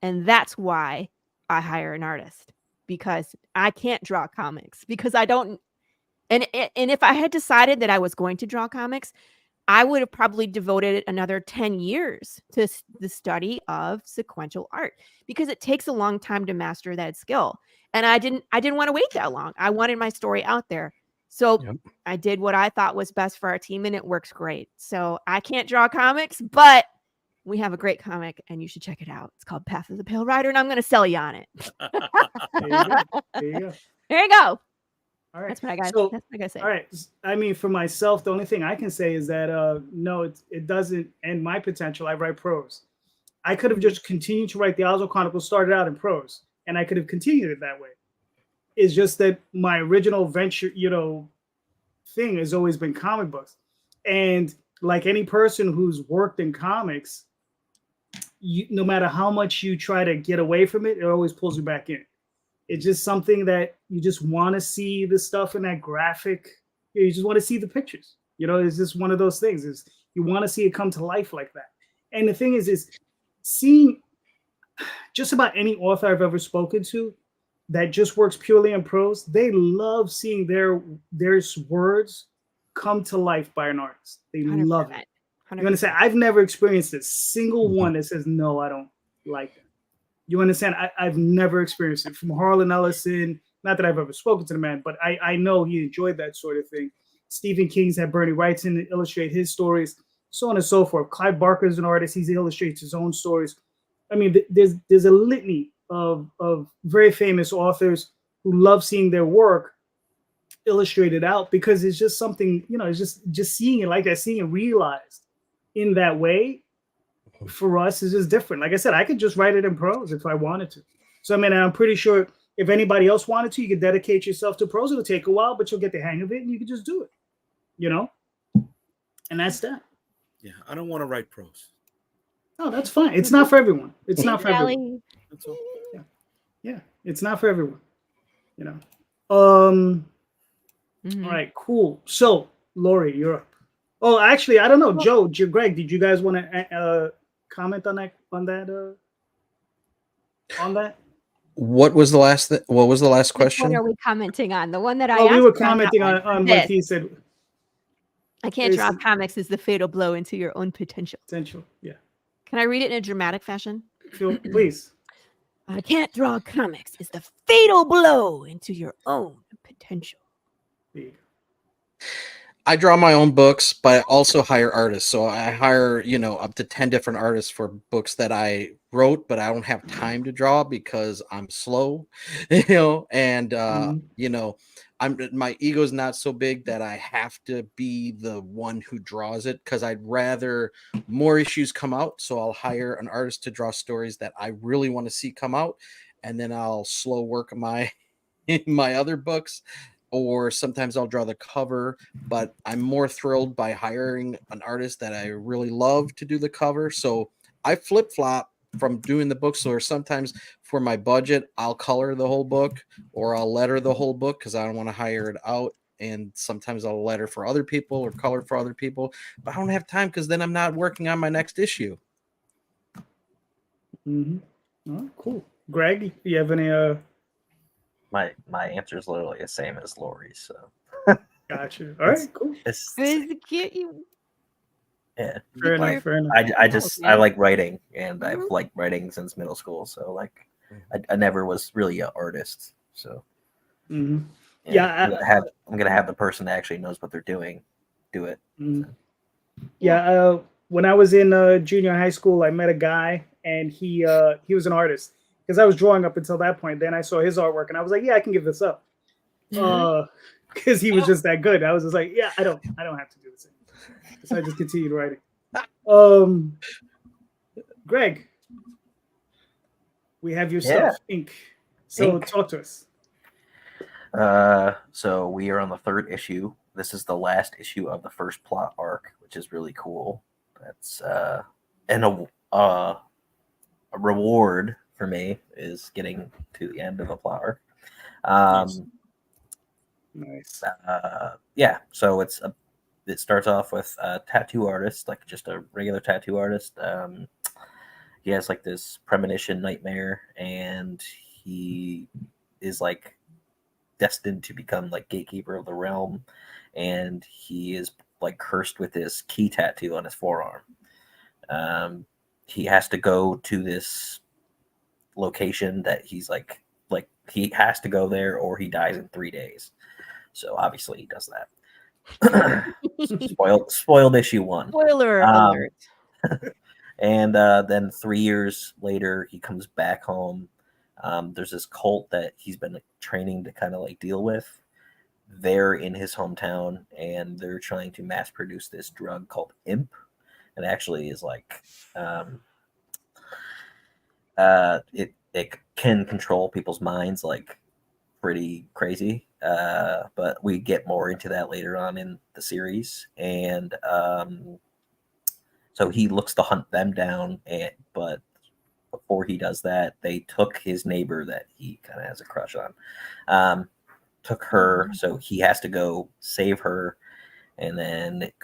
And that's why I hire an artist, because I can't draw comics, because I don't. And if I had decided that I was going to draw comics, I would have probably devoted another 10 years to the study of sequential art because it takes a long time to master that skill. And I didn't want to wait that long. I wanted my story out there. So Yep. I did what I thought was best for our team, and it works great. So I can't draw comics, but we have a great comic and you should check it out. It's called Path of the Pale Rider, and I'm going to sell you on it. There you go. There you go. There you go. All right. That's what I got. So, That's what I got to say. all right. I mean, for myself, the only thing I can say is that no, it doesn't end my potential. I write prose. I could have just continued to write the Oswald Chronicles, started out in prose, and I could have continued it that way. It's just that my original venture, thing has always been comic books. And like any person who's worked in comics, no matter how much you try to get away from it, it always pulls you back in. It's just something that you just want to see the stuff in that graphic. You just want to see the pictures. It's just one of those things. Is you want to see it come to life like that. And the thing is seeing just about any author I've ever spoken to that just works purely in prose, they love seeing their words come to life by an artist. They 100%. love it. 100%. You understand? I've never experienced a single one that says, no, I don't like it. You understand? I've never experienced it. From Harlan Ellison, not that I've ever spoken to the man, but I know he enjoyed that sort of thing. Stephen King's had Bernie Wrightson illustrate his stories, so on and so forth. Clive Barker's an artist. He illustrates his own stories. I mean, there's a litany of very famous authors who love seeing their work illustrated out because it's just something, it's just seeing it like that, seeing it realized in that way for us is just different. Like I said, I could just write it in prose if I wanted to. So, I mean, I'm pretty sure if anybody else wanted to, you could dedicate yourself to prose. It'll take a while, but you'll get the hang of it and you can just do it, And that's that. Yeah, I don't want to write prose. No, that's fine. It's not for everyone. It's not for everyone. Sally. That's all. Yeah, it's not for everyone. All Mhm. right, cool. So, Lori, you're up. Oh, actually, I don't know. Joe, Greg, did you guys want to comment on that? On that? What was the last? What was the last Which one question? are we commenting on? The one that I Well, we asked were or that commenting one? on This. what he said. I can't draw Is- comics is the fatal blow into your own potential. Potential. Yeah. Can I read it in a dramatic fashion? Please. I can't draw comics is the fatal blow into your own potential. There you go. I draw my own books, but I also hire artists. So I hire, up to 10 different artists for books that I wrote, but I don't have time to draw because I'm slow, and my ego's not so big that I have to be the one who draws it because I'd rather more issues come out. So I'll hire an artist to draw stories that I really want to see come out, and then I'll slow work my other books. Or sometimes I'll draw the cover, but I'm more thrilled by hiring an artist that I really love to do the cover. So I flip flop from doing the books, or sometimes for my budget, I'll color the whole book or I'll letter the whole book because I don't want to hire it out. And sometimes I'll letter for other people or color for other people, but I don't have time because then I'm not working on my next issue. Mm-hmm. Oh, cool. Greg, you have any? My answer is literally the same as Lori's. So Gotcha. All right, cool. it's Is it cute? You yeah. Fair enough. Like, Fair enough. I like writing, and I've Mhm. liked writing since middle school. So I never was really an artist. So Mm-hmm. Yeah, I'm gonna have the person that actually knows what they're doing do it. Mhm. Yeah. When I was in junior high school, I met a guy, and he was an artist because I was drawing up until that point. Then I saw his artwork, and I was like, yeah, I can give this up. Because he was just that good. I was just like, yeah, I don't have to do this anymore. So I just continued writing. Greg, we have your stuff, Ink. So Ink. talk to us. So we are on the 3rd issue. This is the last issue of the first plot arc, which is really cool. That's and a reward for me is getting to the end of the plot arc. Nice. Yeah, so it starts off with a tattoo artist, like just a regular tattoo artist. He has like this premonition nightmare, and he is like destined to become like gatekeeper of the realm, and he is like cursed with this key tattoo on his forearm. He has to go to this location that he's like he has to go there or he dies in 3 days. So obviously he does that. Spoiled issue 1. Spoiler alert. And then 3 years later, he comes back home. There's this cult that he's been training to kind of like deal with. They're in his hometown, and they're trying to mass produce this drug called Imp. It actually is like it can control people's minds like pretty crazy. But we get more into that later on in the series, and so he looks to hunt them down, but before he does that, they took his neighbor that he kind of has a crush on. Took her, so he has to go save her, and then it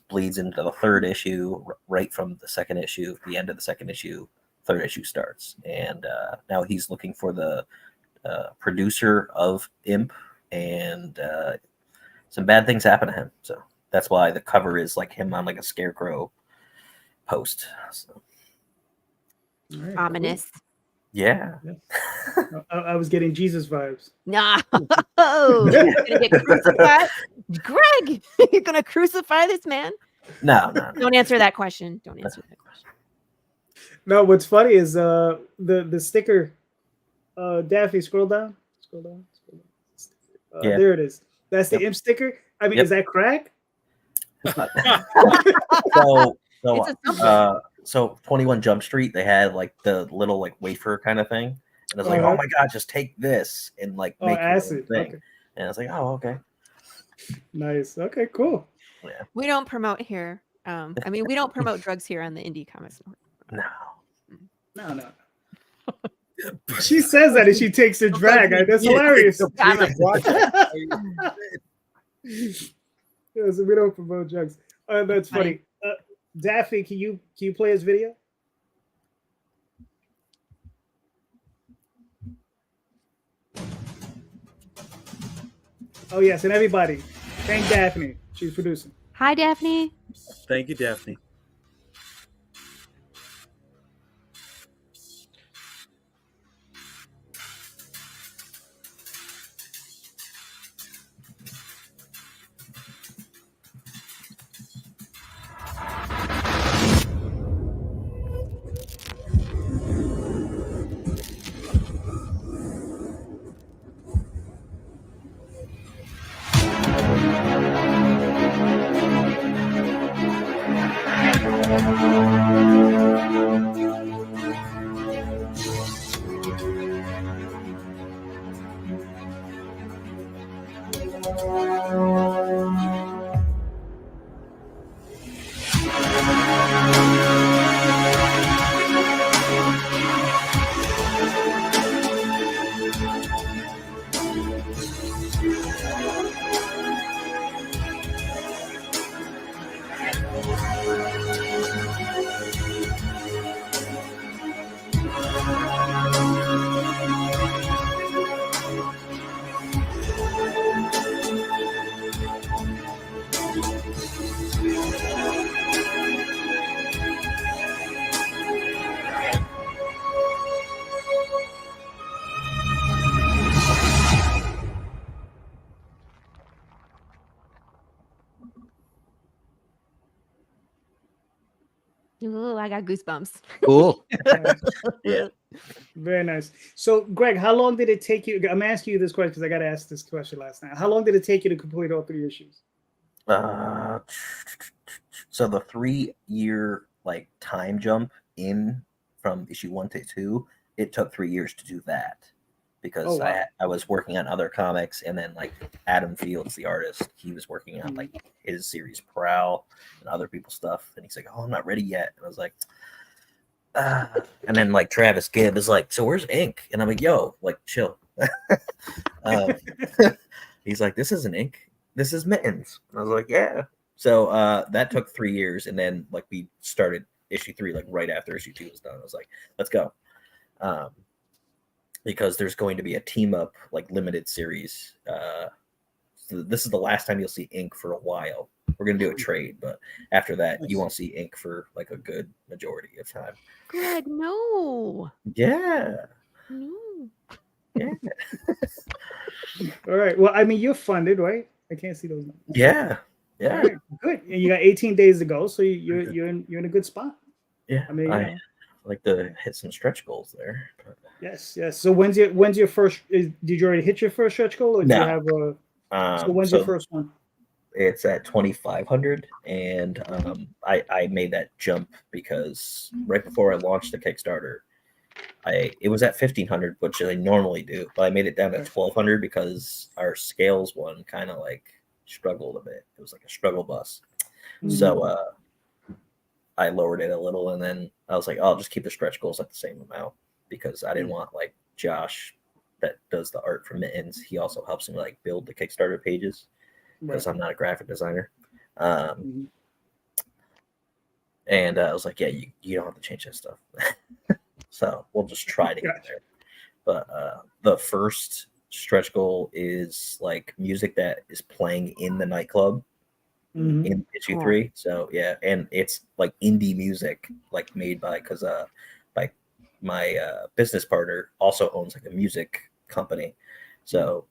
bleeds into the 3rd issue, right from the 2nd issue, the end of the 2nd issue, 3rd issue starts, and now he's looking for the producer of Imp, and some bad things happen to him. So that's why the cover is like him on like a scarecrow post. So. All right, Ominous. Yeah. cool. I was getting Jesus vibes. No. You're gonna get crucified? Greg, you're gonna crucify this man? No. Don't answer that question. Don't answer that question. No, what's funny is the sticker. Daffy, scroll down. Yeah. There it is. That's the Yep. Imp sticker. I mean, Yep. is that crack? So 21 Jump Street, they had like the little like wafer kind of thing, and I was like, Uh-huh. oh my god, just take this and like Oh, make your own acid. thing. Okay. And I was like, oh, okay. Nice. Okay, cool. Yeah. We don't promote here. I mean, we don't promote drugs here on the Indie Comics Network. No. No. She says that and she takes a drag. That's hilarious. Yeah, so we don't promote drugs. That's funny. Daffy, can you play his video? Oh yes, and everybody, thank Daphne. She's producing. Hi, Daphne. Thank you, Daphne. Ooh, I got goosebumps. Cool. Yeah. Very nice. So, Greg, how long did it take you? I'm asking you this question because I got asked this question last night. How long did it take you to complete all 3 issues? So the 3-year like time jump in from issue 1 to 2, it took 3 years to do that because Oh, wow. I was working on other comics, and then like Adam Fields, the artist, he was working on like his series Prowl and other people's stuff, and he's like, "Oh, I'm not ready yet," and I was like, and then like Travis Gibb is like, "So where's ink?" And I'm like, "Yo, like chill." He's like, "This isn't ink. This is mittens." And I was like, "Yeah." So that took 3 years, and then like we started issue 3 like right after issue 2 was done. I was like, "Let's go," because there's going to be a team up like limited series. So this is the last time you'll see ink for a while we're gonna do a trade, but after that, you won't see ink for like a good majority of time. Greg, no. Yeah, No. yeah, All right. Well, I mean, you're funded, right? I can't see those numbers. yeah, All yeah, right, good. And you got 18 days to go, so you're in a good spot. yeah. I mean, I like to hit some stretch goals there. But yes. So when's your first? Did you already hit your first stretch goal, or do you No. have a? So when's So your first one? it's at 2,500, and I made that jump because right before I launched the Kickstarter, it was at 1,500, which I normally do, but I made it down to 1,200 because our scales one kind of like struggled a bit. It was like a struggle bus. So I lowered it a little, and then I was like, oh, I'll just keep the stretch goals at the same amount because I didn't want like Josh that does the art for Mittens. He also helps me like build the Kickstarter pages because I'm not a graphic designer. And I was like, yeah, you don't have to change that stuff. So we'll just try to get there. But the first stretch goal is like music that is playing in the nightclub in issue 3. So yeah, and it's like indie music, like made by by my business partner also owns like a music company. So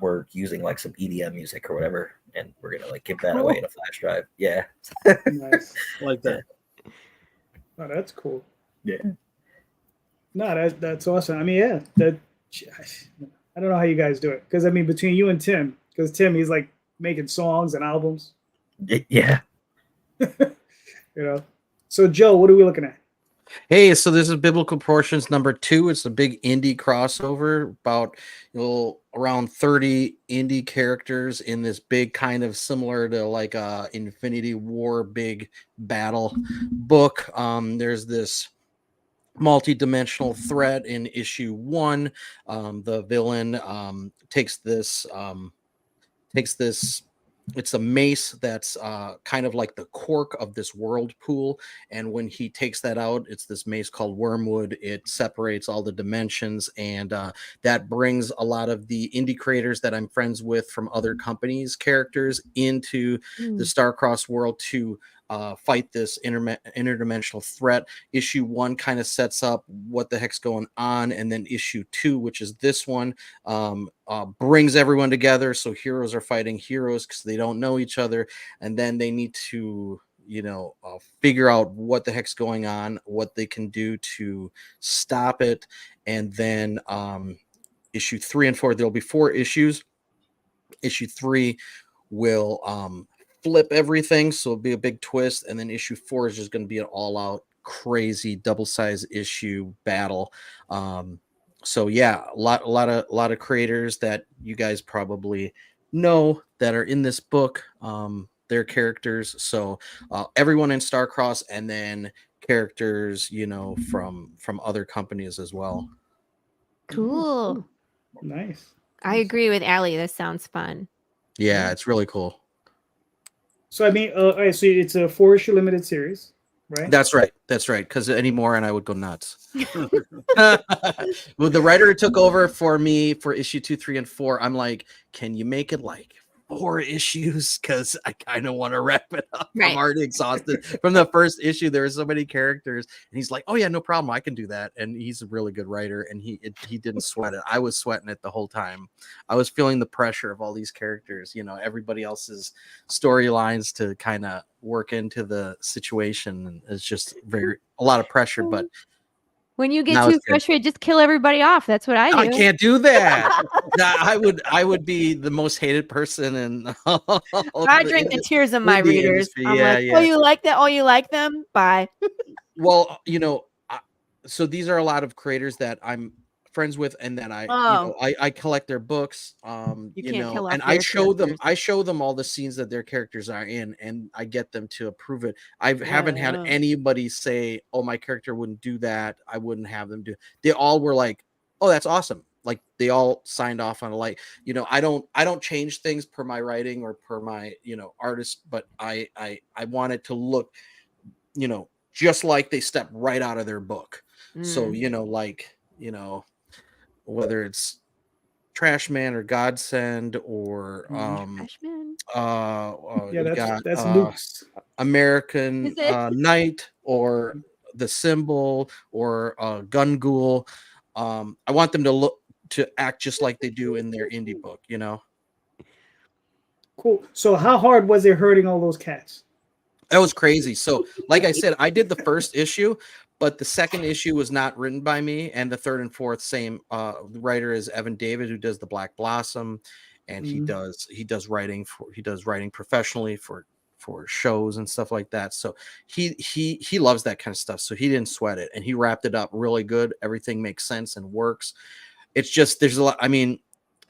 we're using like some EDM music or whatever, and we're gonna like give that away in a flash drive. Yeah, Nice. Like that. Oh, that's cool. Yeah. No, that's awesome. I mean, yeah, I don't know how you guys do it because I mean, between you and Tim, because Tim, he's like making songs and albums. Yeah. So Joe, what are we looking at? Hey, so this is Biblical Proportions number 2. It's a big indie crossover, about around 30 indie characters in this big kind of similar to like a Infinity War big battle book. There's this multi-dimensional threat in issue 1. The villain takes this it's a mace that's kind of like the cork of this world pool, and when he takes that out, it's this mace called Wormwood. It separates all the dimensions, and that brings a lot of the indie creators that I'm friends with from other companies' characters into the Starcross world to fight this interdimensional threat. Issue 1 kind of sets up what the heck's going on, and then issue 2, which is this one, brings everyone together. So heroes are fighting heroes because they don't know each other, and then they need to figure out what the heck's going on, what they can do to stop it. And then issue 3 and 4, there'll be 4 issues. Issue 3 will flip everything, so it'll be a big twist, and then issue 4 is just going to be an all-out crazy double-size issue battle. So yeah, a lot of creators that you guys probably know that are in this book, their characters. So everyone in Starcross, and then characters from other companies as well. Cool. Nice. I agree with Allie. This sounds fun. Yeah, it's really cool. So I mean, all right, so it's a 4-issue limited series, right? That's right. Because anymore, and I would go nuts. Well, the writer who took over for me for issue 2, 3, and 4, I'm like, can you make it like 4 issues? Because I kind of want to wrap it up. Right. I'm already exhausted from the first issue. There were so many characters, and he's like, "Oh yeah, no problem, I can do that." And he's a really good writer, and he didn't sweat it. I was sweating it the whole time. I was feeling the pressure of all these characters, everybody else's storylines to kind of work into the situation, and it's just a lot of pressure. But when you get too frustrated, just kill everybody off. That's what I do. I can't do that. I would be the most hated person, and I drink the tears of my readers. I'm like, oh, you like that? Oh, you like them? Bye. Well, so these are a lot of creators that I'm friends with, and that I collect their books. And I show them all the scenes that their characters are in, and I get them to approve it. I haven't had anybody say, "Oh, my character wouldn't do that. I wouldn't have them do." They all were like, "Oh, that's awesome." Like they all signed off on it. I don't change things per my writing or per my artist, but I want it to look just like they stepped right out of their book. So whether it's Trash Man or Godsend or Yeah, we got that's Luke's. American Is it? Knight or the Symbol or Gun Ghoul. I want them to act just like they do in their indie book, you know. Cool. So how hard was it hurting all those cats? That was crazy. So, like I said, I did the first issue, but the second issue was not written by me, and the third and fourth, same writer as Evan David, who does the Black Blossom, and he does writing professionally for shows and stuff like that. So he loves that kind of stuff. So he didn't sweat it, and he wrapped it up really good. Everything makes sense and works. It's just there's a lot. I mean,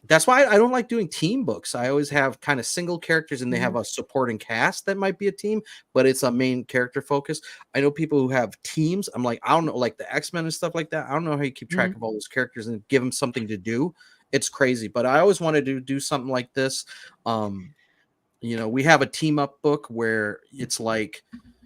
that's why I don't like doing team books. I always have kind of single characters and they have a supporting cast that might be a team, but it's a main character focus. I know people who have teams. I'm like, I don't know, like the X-Men and stuff like that. I don't know how you keep track of all those characters and give them something to do. It's crazy, but I always wanted to do something like this. You know, we have a team up book where it's like,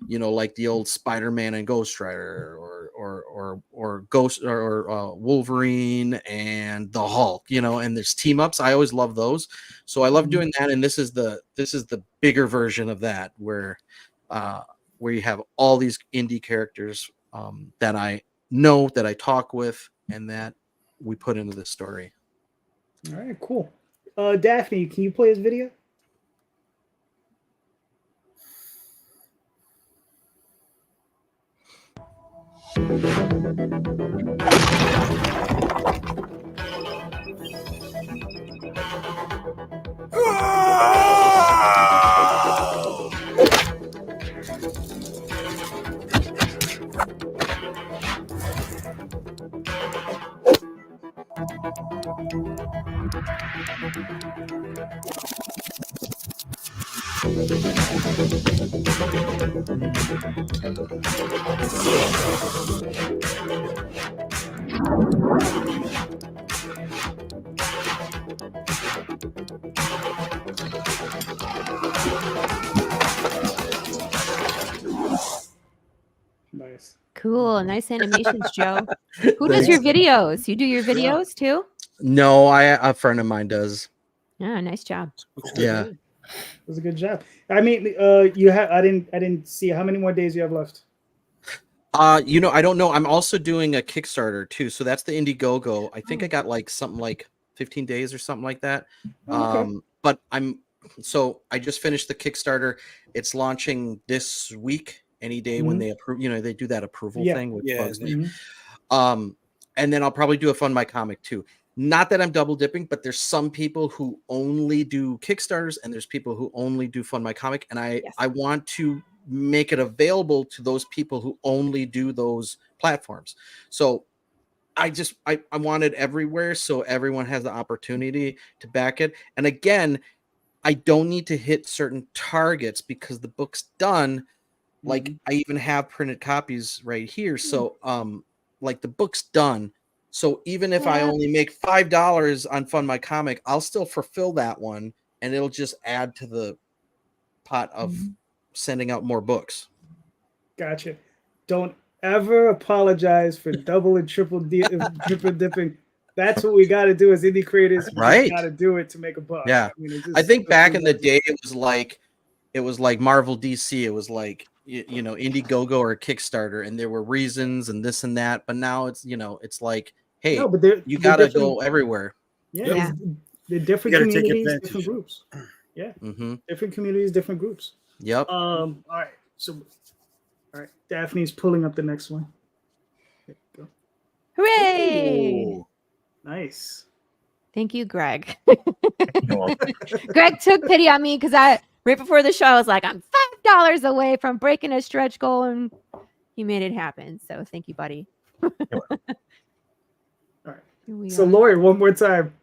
you know, like the old Spider-Man and Ghost Rider or Ghost or Wolverine and the Hulk, you know, and there's team ups. I always love those. So I love doing that. And this is the bigger version of that where you have all these indie characters that I know, that I talk with, and that we put into the story. All right, cool. Daphne, can you play his video? Nice. Cool. Nice animations, Joe. Who does your videos? You do your videos too? No, a friend of mine does. Yeah, nice job. Yeah. It was a good job. I mean, you have. I didn't see how many more days you have left. You know, I don't know. I'm also doing a Kickstarter too. So that's the Indiegogo. I think I got like something like 15 days or something like that. Okay. But I just finished the Kickstarter. It's launching this week, any day when they approve, you know, they do that approval thing, which bugs me. And then I'll probably do a Fund My Comic too. Not that I'm double dipping, but there's some people who only do Kickstarters and there's people who only do Fund My Comic. And I want to make it available to those people who only do those platforms. So I want it everywhere so everyone has the opportunity to back it. And again, I don't need to hit certain targets because the book's done. Like I even have printed copies right here. So like the book's done. So even if I only make $5 on Fund My Comic, I'll still fulfill that one and it'll just add to the pot of sending out more books. Gotcha. Don't ever apologize for double and triple dipping. That's what we got to do as indie creators. We got to do it to make a buck. Yeah. I mean, I think back in the day, it was like Marvel DC. It was like, you know, Indiegogo or Kickstarter, and there were reasons and this and that. But now it's, you know, it's like, hey, you got to go everywhere. Yeah. The different communities, different groups. Yeah. Different communities, different groups. Yep. All right. So, all right. Daphne's pulling up the next one. There you go. Hooray! Ooh. Nice. Thank you, Greg. Greg took pity on me because right before the show, I was like, I'm $5 away from breaking a stretch goal, and he made it happen. So thank you, buddy. All right. So, Lori, one more time.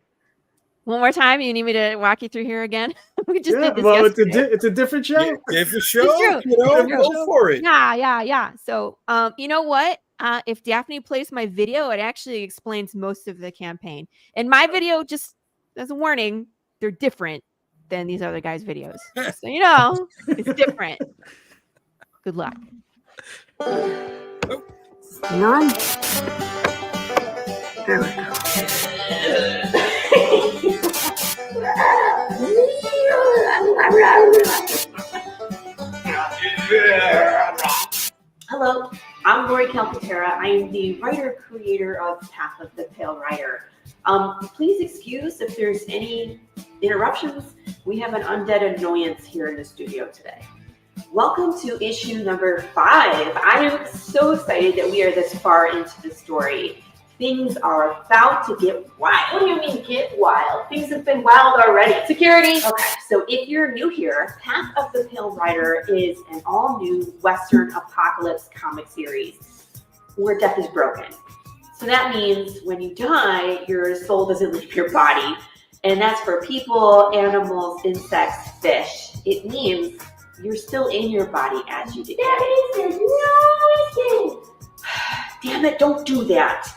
One more time? You need me to walk you through here again? We just did this it's a different show. Yeah, different show. It's true. You know, go for it. Yeah. So, you know what? If Daphne plays my video, it actually explains most of the campaign. And my video, just as a warning, they're different than these other guys' videos. Just so you know, it's different. Good luck. None. There we go. Hello, I'm Lori Calcaterra. I am the writer-creator of Path of the Pale Rider. Please excuse if there's any interruptions. We have an undead annoyance here in the studio today. Welcome to issue number 5. I am so excited that we are this far into the story. Things are about to get wild. What do you mean get wild? Things have been wild already. Security. Okay, so if you're new here, Path of the Pale Rider is an all-new Western apocalypse comic series where death is broken. So that means when you die, your soul doesn't leave your body. And that's for people, animals, insects, fish. It means you're still in your body as you decay. That is no escape. Damn it, don't do that.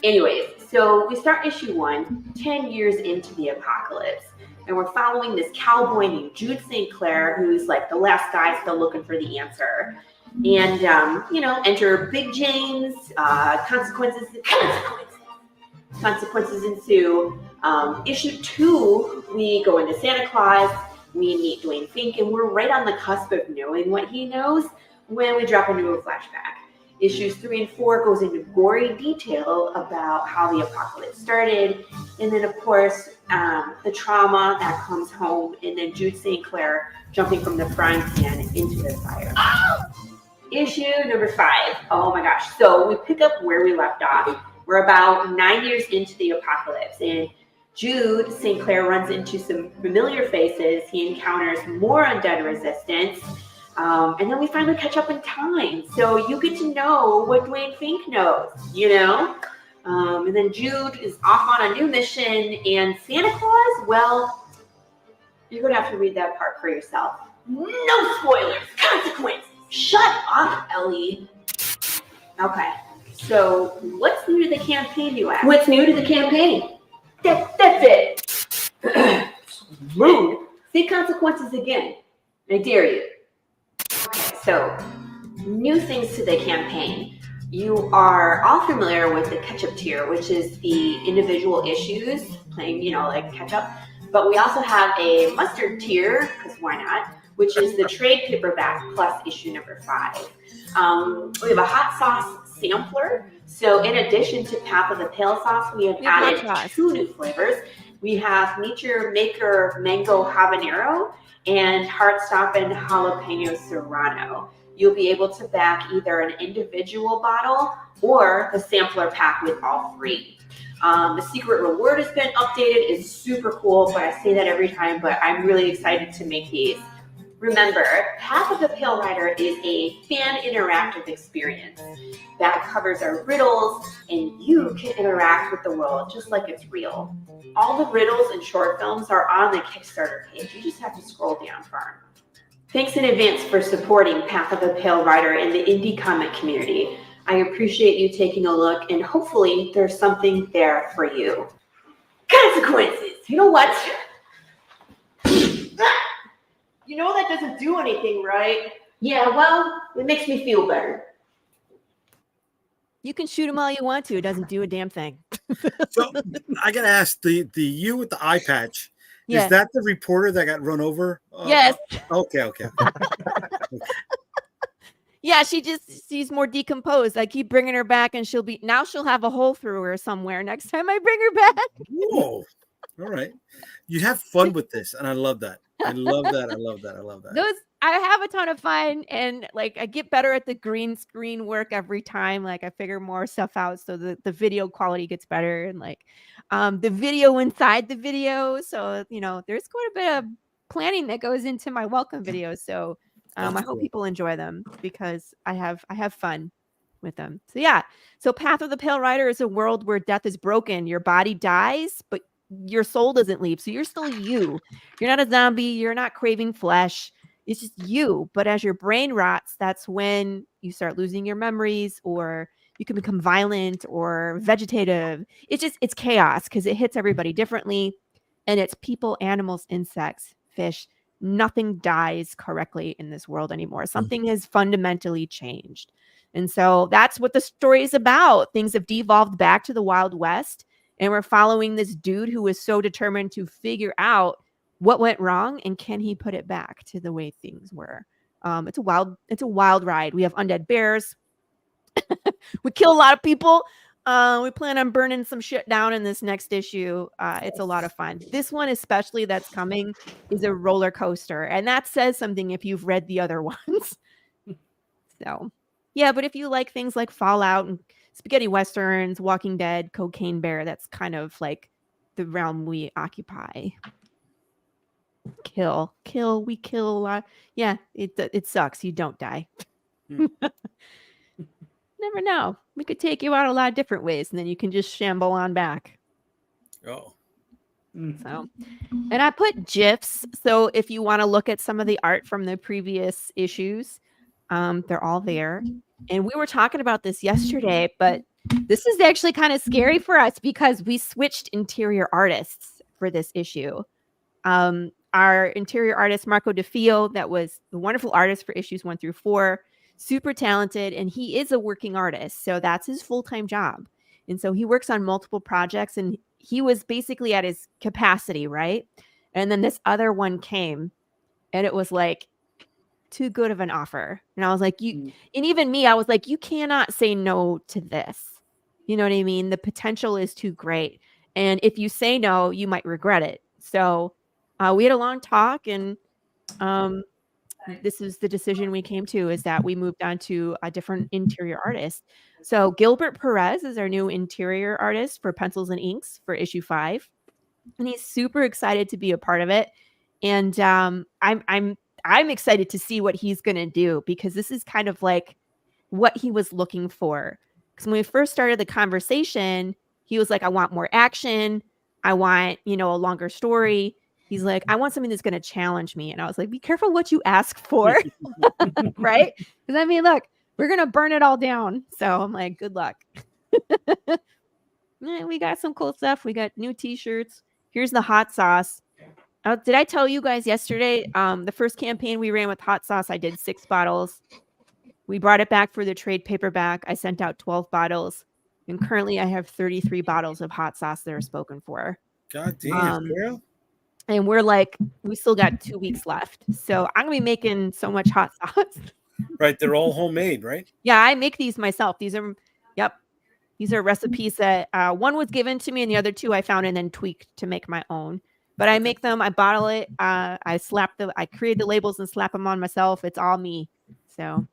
Anyways, so we start issue 1, 10 years into the apocalypse. And we're following this cowboy named Jude St. Clair, who's like the last guy still looking for the answer. And, enter Big James, consequences ensue. Issue 2, we go into Santa Claus, we meet Dwayne Fink, and we're right on the cusp of knowing what he knows when we drop into a flashback. Issues 3 and 4 goes into gory detail about how the apocalypse started, and then of course the trauma that comes home, and then Jude St. Clair jumping from the frying pan into the fire. Issue number 5. Oh my gosh! So we pick up where we left off. We're about 9 years into the apocalypse, and Jude St. Clair runs into some familiar faces. He encounters more undead resistance. And then we finally catch up in time. So you get to know what Dwayne Fink knows, And then Jude is off on a new mission. And Santa Claus, well, you're going to have to read that part for yourself. No spoilers. Consequences. Shut up, Ellie. Okay. So what's new to the campaign, you ask? What's new to the campaign? That's it. Rude. Say consequences again. I dare you. Okay, so new things to the campaign. You are all familiar with the catch-up tier, which is the individual issues, playing, like catch-up. But we also have a mustard tier, because why not, which is the trade paperback plus issue number 5. We have a hot sauce sampler. So in addition to Path of the Pale Sauce, we have added 2 new flavors. We have Nature Maker Mango Habanero and Heart-Stoppin' Jalapeno Serrano. You'll be able to back either an individual bottle or the sampler pack with all 3. The secret reward has been updated. It's super cool, but I say that every time, but I'm really excited to make these. Remember, Path of the Pale Rider is a fan interactive experience that covers our riddles, and you can interact with the world just like it's real. All the riddles and short films are on the Kickstarter page. You just have to scroll down far. Thanks in advance for supporting Path of the Pale Rider and the indie comic community. I appreciate you taking a look, and hopefully there's something there for you. Consequences! You know what? You know that doesn't do anything, right? Yeah, well, it makes me feel better. You can shoot him all you want to. It doesn't do a damn thing. So I gotta ask, the you with the eye patch, Yeah. is that the reporter that got run over? Yes. Okay. Yeah, she's more decomposed. I keep bringing her back, and she'll have a hole through her somewhere next time I bring her back. Whoa. All right. You have fun with this, and I love that. I love that. I have a ton of fun, and like I get better at the green screen work every time. Like I figure more stuff out, so the video quality gets better, and like the video inside the video. So there's quite a bit of planning that goes into my welcome videos. So I hope people enjoy them because I have fun with them. So yeah. So Path of the Pale Rider is a world where death is broken. Your body dies, but your soul doesn't leave. So you're still you. You're not a zombie. You're not craving flesh. It's just you. But as your brain rots, that's when you start losing your memories, or you can become violent or vegetative. It's chaos because it hits everybody differently. And it's people, animals, insects, fish. Nothing dies correctly in this world anymore. Something has fundamentally changed. And so that's what the story is about. Things have devolved back to the Wild West. And we're following this dude who is so determined to figure out what went wrong, and can he put it back to the way things were? It's a wild ride. We have undead bears. We kill a lot of people. We plan on burning some shit down in this next issue. It's a lot of fun. This one, especially that's coming, is a roller coaster, and that says something if you've read the other ones. So, yeah, but if you like things like Fallout and spaghetti westerns, Walking Dead, Cocaine Bear, that's kind of like the realm we occupy. Kill, we kill a lot. Yeah, it sucks. You don't die. Never know. We could take you out a lot of different ways, and then you can just shamble on back. Oh. So, and I put GIFs. So if you want to look at some of the art from the previous issues, they're all there. And we were talking about this yesterday, but this is actually kind of scary for us because we switched interior artists for this issue. Our interior artist, Marco DeFio, that was the wonderful artist for issues 1 through 4, super talented, and he is a working artist. So that's his full-time job. And so he works on multiple projects, and he was basically at his capacity, right? And then this other one came, and it was like too good of an offer. And I was like, and even me, I was like, you cannot say no to this. You know what I mean? The potential is too great. And if you say no, you might regret it. So we had a long talk, and this is the decision we came to, is that we moved on to a different interior artist. So Gilbert Perez is our new interior artist for Pencils and Inks for issue 5. And he's super excited to be a part of it. And I'm excited to see what he's going to do, because this is kind of like what he was looking for. Because when we first started the conversation, he was like, I want more action. I want, a longer story. He's like, I want something that's going to challenge me. And I was like, be careful what you ask for. Right? Because look, we're going to burn it all down. So I'm like, good luck. We got some cool stuff. We got new t-shirts. Here's the hot sauce. Did I tell you guys yesterday, the first campaign we ran with hot sauce, I did 6 bottles. We brought it back for the trade paperback. I sent out 12 bottles. And currently I have 33 bottles of hot sauce that are spoken for. God damn, girl. And we're like, we still got 2 weeks left. So I'm going to be making so much hot sauce. Right. They're all homemade, right? Yeah, I make these myself. These are recipes that one was given to me, and the other 2 I found and then tweaked to make my own. But I make them, I bottle it, I create the labels and slap them on myself. It's all me. So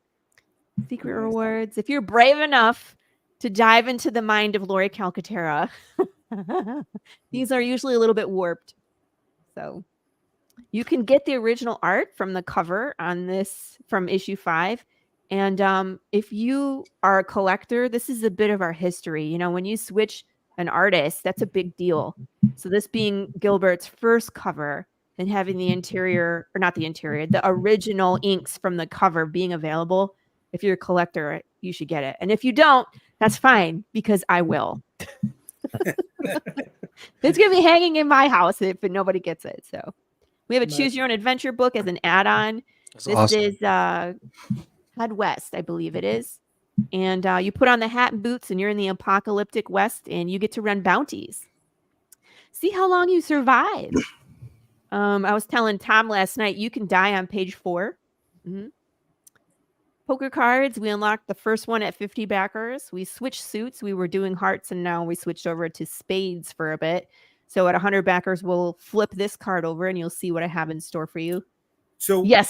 secret rewards. If you're brave enough to dive into the mind of Lori Calcaterra, these are usually a little bit warped. So you can get the original art from the cover on this from issue 5. And if you are a collector, this is a bit of our history. When you switch an artist, that's a big deal. So this being Gilbert's first cover, and having the the original inks from the cover being available, if you're a collector, you should get it. And if you don't, that's fine, because I will. It's going to be hanging in my house if nobody gets it. So we have a Choose Your Own Adventure book as an add-on. This awesome. is Head West, I believe it is. And you put on the hat and boots, and you're in the apocalyptic West, and you get to run bounties. See how long you survive. I was telling Tom last night, you can die on page 4. Mm-hmm. Poker cards, we unlocked the first one at 50 backers. We switched suits. We were doing hearts, and now we switched over to spades for a bit. So at 100 backers, we'll flip this card over, and you'll see what I have in store for you. So yes,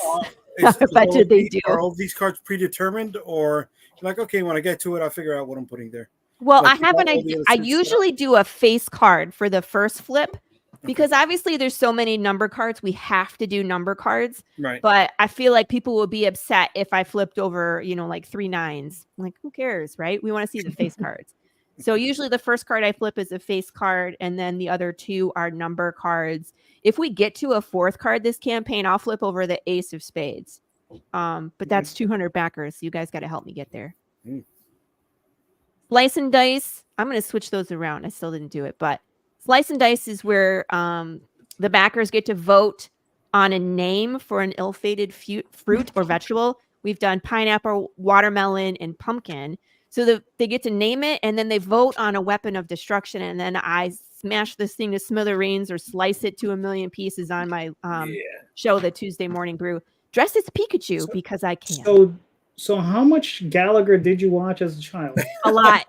I bet you they do. Are all these cards predetermined, or like, okay, when I get to it, I'll figure out what I'm putting there? Well, like, I have an idea. I usually do a face card for the first flip, because obviously there's so many number cards. We have to do number cards. Right. But I feel like people would be upset if I flipped over, like 3 9s. Like, who cares, right? We want to see the face cards. So usually the first card I flip is a face card, and then the other 2 are number cards. If we get to a 4th card this campaign, I'll flip over the Ace of Spades. But that's 200 backers. So you guys got to help me get there. Slice and dice. I'm going to switch those around. I still didn't do it, but slice and dice is where the backers get to vote on a name for an ill-fated fruit or vegetable. We've done pineapple, watermelon, and pumpkin. So they get to name it, and then they vote on a weapon of destruction, and then I smash this thing to smithereens or slice it to a million pieces on my show, the Tuesday Morning Brew, dressed as Pikachu because I can. So how much Gallagher did you watch as a child? A lot.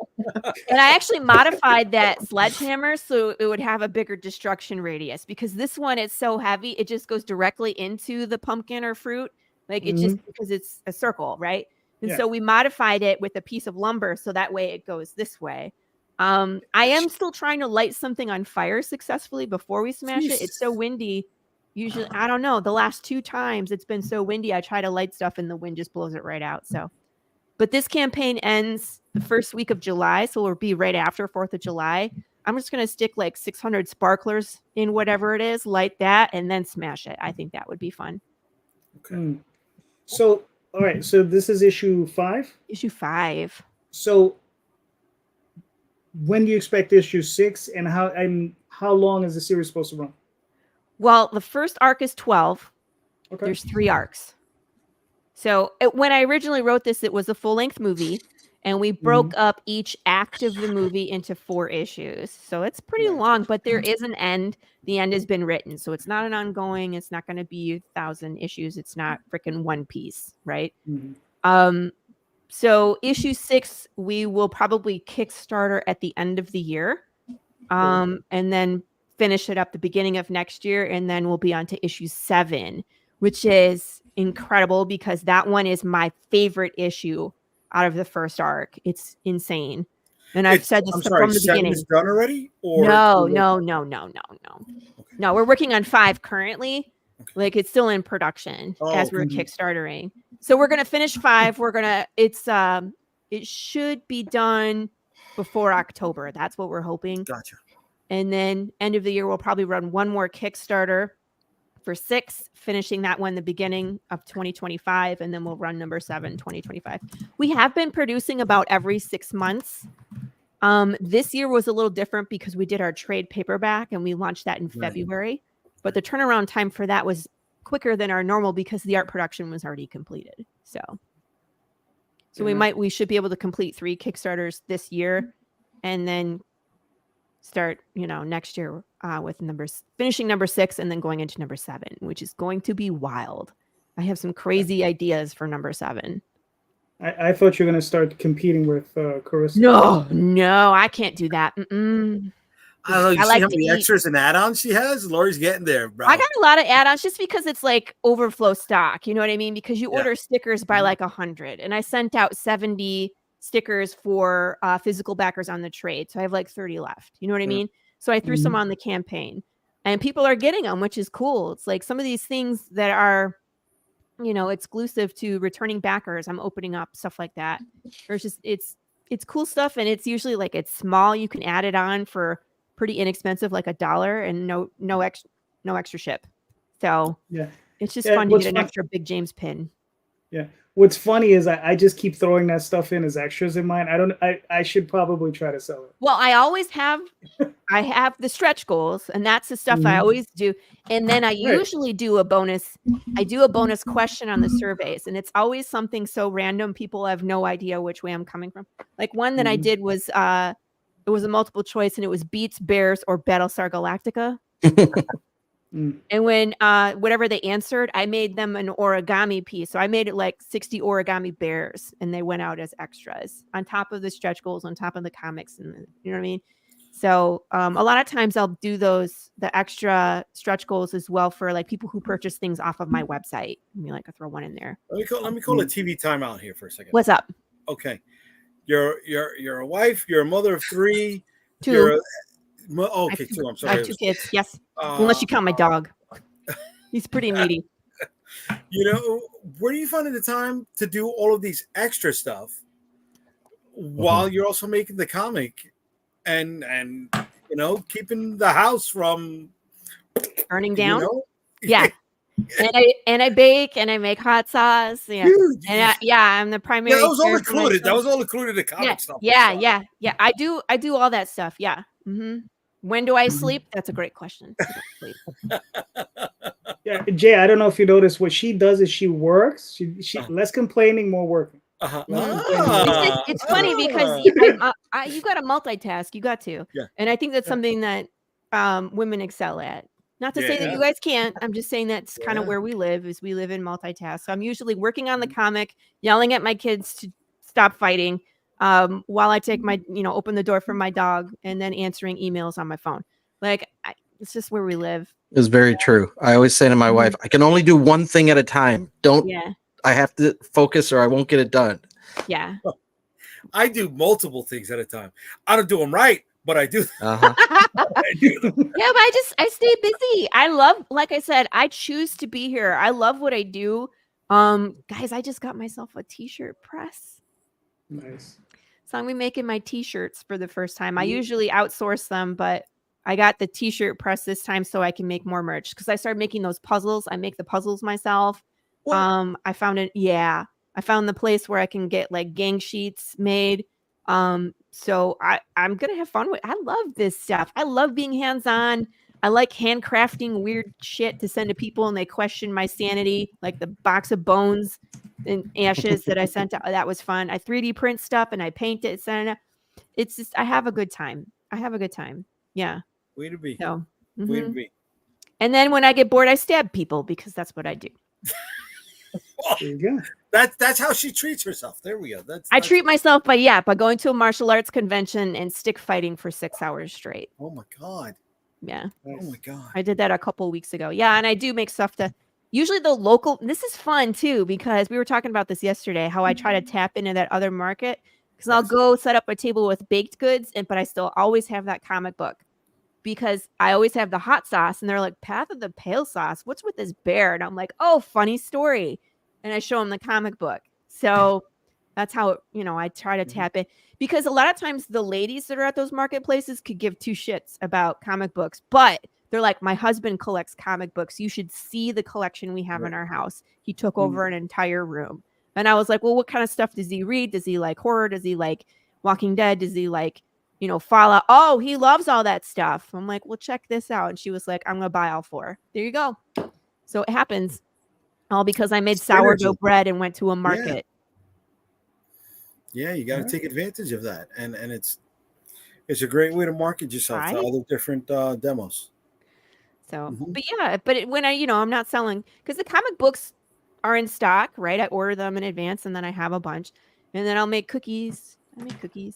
And I actually modified that sledgehammer so it would have a bigger destruction radius, because this one is so heavy, it just goes directly into the pumpkin or fruit. Like it just, because it's a circle, right? And so we modified it with a piece of lumber so that way it goes this way. I am still trying to light something on fire successfully before we smash it. It's so windy. Usually, I don't know, the last 2 times it's been so windy, I try to light stuff and the wind just blows it right out. So, but this campaign ends the first week of July, so it'll be right after 4th of July. I'm just going to stick like 600 sparklers in whatever it is, light that, and then smash it. I think that would be fun. Okay. So, all right. So this is issue 5? Issue 5. So when do you expect issue 6, and how long is the series supposed to run? Well, the first arc is 12. Okay. There's 3 arcs. So when I originally wrote this, it was a full-length movie, and we broke up each act of the movie into 4 issues. So it's pretty long, but there is an end. The end has been written, so it's not an ongoing. It's not going to be 1,000 issues. It's not freaking One Piece, right? So issue 6, we will probably Kickstarter at the end of the year, and then finish it up the beginning of next year, and then we'll be on to issue 7, which is incredible because that one is my favorite issue out of the first arc. It's insane. And I've said this from the beginning. Is done already? Or No. No, we're working on 5 currently. Like it's still in production as we're Kickstartering. So we're gonna finish 5. It should be done before October. That's what we're hoping. Gotcha. And then end of the year, we'll probably run one more Kickstarter for 6, finishing that one the beginning of 2025, and then we'll run number 7, 2025. We have been producing about every 6 months. This year was a little different because we did our trade paperback and we launched that in February. But the turnaround time for that was quicker than our normal because the art production was already completed. So we should be able to complete 3 Kickstarters this year, and then start, next year with finishing number 6 and then going into number 7, which is going to be wild. I have some crazy ideas for number 7. I thought you were going to start competing with Carissa. No, I can't do that. I don't know. You see how many extras and add-ons she has? Lori's getting there, bro. I got a lot of add-ons just because it's like overflow stock. You know what I mean? Because you order stickers by like 100, and I sent out 70 stickers for physical backers on the trade. So I have like 30 left. You know what I mean? So I threw some on the campaign, and people are getting them, which is cool. It's like some of these things that are, exclusive to returning backers. I'm opening up stuff like that. There's just, it's cool stuff. And it's usually like, it's small. You can add it on for pretty inexpensive, like $1, and no extra ship. So it's just fun to get an extra Big James pin. Yeah. What's funny is I just keep throwing that stuff in as extras in mine. I should probably try to sell it. Well, I always have, I have the stretch goals, and that's the stuff I always do. And then I usually do a bonus. I do a bonus question on the surveys, and it's always something so random. People have no idea which way I'm coming from. Like one that I did was, it was a multiple choice, and it was Beats, Bears, or Battlestar Galactica. And when whatever they answered, I made them an origami piece. So I made it like 60 origami bears, and they went out as extras on top of the stretch goals, on top of the comics, and you know what I mean? So a lot of times I'll do the extra stretch goals as well for like people who purchase things off of my website. I mean, like I throw one in there. Let me call a TV timeout here for a second. What's up? Okay. You're a wife, you're a mother of 3. 2. 2. I'm sorry. I have 2 kids. Yes. Unless you count my dog. He's pretty needy. Where do you find the time to do all of these extra stuff while you're also making the comic and keeping the house from burning down? Yeah. And I bake and I make hot sauce. Yeah. Dude, I'm the primary. Yeah, that was all included. That was all included in the comic stuff. Yeah. I do all that stuff. Yeah. When do I sleep? That's a great question. Yeah, Jay, I don't know if you noticed, what she does is she works. She less complaining, more working. It's funny because you got to multitask. You got to. Yeah. And I think that's something that women excel at. Not to Yeah, say that yeah. you guys can't. I'm just saying that's kind of Yeah. where we live. Is we live in multitask. So I'm usually working on the comic, yelling at my kids to stop fighting, while I take my, open the door for my dog, and then answering emails on my phone. Like it's just where we live. It's very true. I always say to my wife, I can only do one thing at a time. Yeah, I have to focus or I won't get it done. yeah. I do multiple things at a time. I don't do them right, but I do. Uh-huh. I do them. Yeah, but I stay busy. I love, like I said, I choose to be here. I love what I do. Guys, I just got myself a t-shirt press. Nice. So I'm gonna be making my t-shirts for the first time. I usually outsource them, but I got the t-shirt press this time so I can make more merch because I started making those puzzles. I make the puzzles myself. What? I found it. Yeah, I found the place where I can get like gang sheets made. So I'm gonna have fun with. I love this stuff. I love being hands-on. I like handcrafting weird shit to send to people and they question my sanity, like the box of bones and ashes that I sent out. That was fun. I 3D print stuff and I paint it. Send it. It's just I have a good time. I have a good time. Yeah. Way to be. So. Way to Mhm. be. And then when I get bored, I stab people because that's what I do. There you go. That's how she treats herself. There we go. I treat myself by going to a martial arts convention and stick fighting for 6 hours straight. Oh my god. Yeah. Oh my god. I did that a couple weeks ago. Yeah, and I do make stuff to usually the local. This is fun too because we were talking about this yesterday. How I try to tap into that other market because I'll Yes. go set up a table with baked goods, but I still always have that comic book because I always have the hot sauce, and they're like, "Path of the Pale Sauce. What's with this bear?" And I'm like, "Oh, funny story," and I show them the comic book. So that's how I try to tap in because a lot of times the ladies that are at those marketplaces could give two shits about comic books, but they're like, my husband collects comic books. You should see the collection we have in our house. He took over an entire room. And I was like, well, what kind of stuff does he read? Does he like horror? Does he like Walking Dead? Does he like, Fallout? Oh, he loves all that stuff. I'm like, well, check this out. And she was like, I'm going to buy all 4. There you go. So it happens all because I made sourdough bread and went to a market. Yeah, you got to take advantage of that. And it's a great way to market yourself to other different demos. So, but when I'm not selling because the comic books are in stock, right? I order them in advance and then I have a bunch and then I'll make cookies. I make cookies.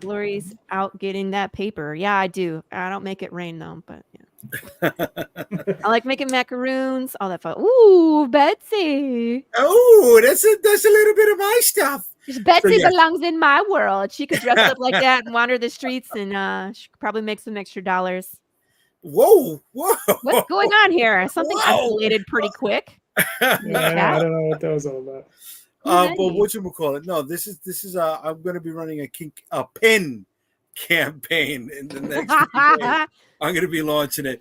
Lori's out getting that paper. Yeah, I do. I don't make it rain though, but yeah. I like making macaroons, all that fun. Ooh, Betsy. Oh, that's a little bit of my stuff. Betsy belongs in my world. She could dress up like that and wander the streets and she could probably make some extra dollars. Whoa. What's going on here? Something escalated pretty quick. I don't know what that was all about. But whatchamacallit? No, this is I'm going to be running a pin campaign in the next few days. I'm going to be launching it.